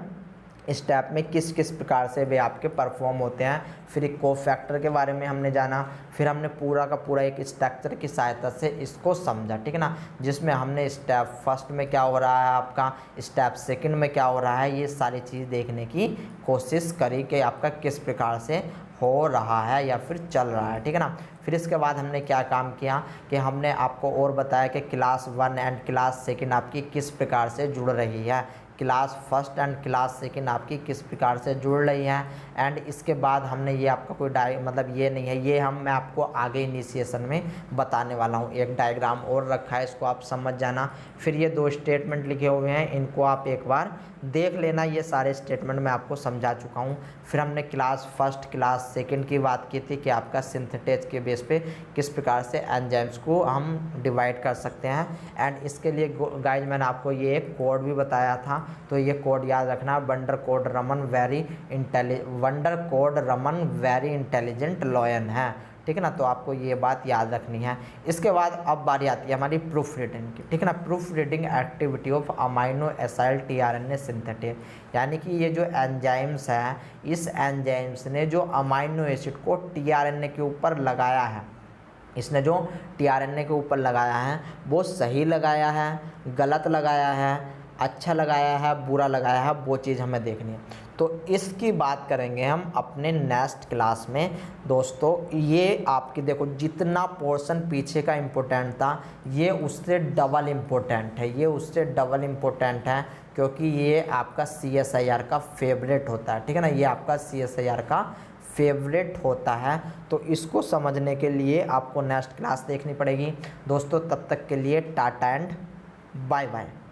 स्टेप में किस किस प्रकार से वे आपके परफॉर्म होते हैं। फिर एक कोफैक्टर के बारे में हमने जाना, फिर हमने पूरा का पूरा एक स्ट्रक्चर की सहायता से इसको समझा, ठीक है ना, जिसमें हमने स्टेप फर्स्ट में क्या हो रहा है आपका, स्टेप सेकंड में क्या हो रहा है, ये सारी चीज़ देखने की कोशिश करी कि आपका किस प्रकार से हो रहा है या फिर चल रहा है, ठीक है ना। फिर इसके बाद हमने क्या काम किया कि हमने आपको और बताया कि क्लास 1 एंड क्लास सेकंड आपकी किस प्रकार से जुड़ रही है, class first and class second आपकी किस प्रकार से जुड़ रही हैं। एंड इसके बाद हमने ये आपका कोई मतलब ये नहीं है, ये मैं आपको आगे इनिशिएशन में बताने वाला हूँ। एक डायग्राम और रखा है, इसको आप समझ जाना। फिर ये 2 स्टेटमेंट लिखे हुए हैं, इनको आप एक बार देख लेना, ये सारे स्टेटमेंट मैं आपको समझा चुका हूँ। फिर हमने क्लास फर्स्ट क्लास सेकंड की बात की थी कि आपका सिंथेटेज के बेस पे किस प्रकार से एंजाइम्स को हम डिवाइड कर सकते हैं। एंड इसके लिए गाइज मैंने आपको ये एक कोड भी बताया था, तो ये कोड याद रखना, wonder code Raman very intelligent lion है, ठीक है ना। तो आपको ये बात याद रखनी है। इसके बाद अब बारी आती है हमारी प्रूफ रीडिंग की, ठीक है ना। Proof reading activity of amino acyl tRNA synthetase, यानी कि ये जो एंजाइम्स है, इस एंजाइम्स ने जो अमाइनो एसिड को टीआरएनए के ऊपर लगाया है, इसने जो टीआरएनए के ऊपर लगाया है वो सही लगाया है, गलत लगाया है, अच्छा लगाया है, बुरा लगाया है, वो चीज़ हमें देखनी है। तो इसकी बात करेंगे हम अपने नेक्स्ट क्लास में दोस्तों। ये आपकी देखो जितना पोर्शन पीछे का इम्पोर्टेंट था, ये उससे डबल इम्पोर्टेंट है, ये उससे डबल इम्पोर्टेंट है, क्योंकि ये आपका CSIR का फेवरेट होता है, ठीक है ना। ये आपका CSIR का फेवरेट होता है। तो इसको समझने के लिए आपको नेक्स्ट क्लास देखनी पड़ेगी दोस्तों। तब तक के लिए टाटा एंड बाय बाय।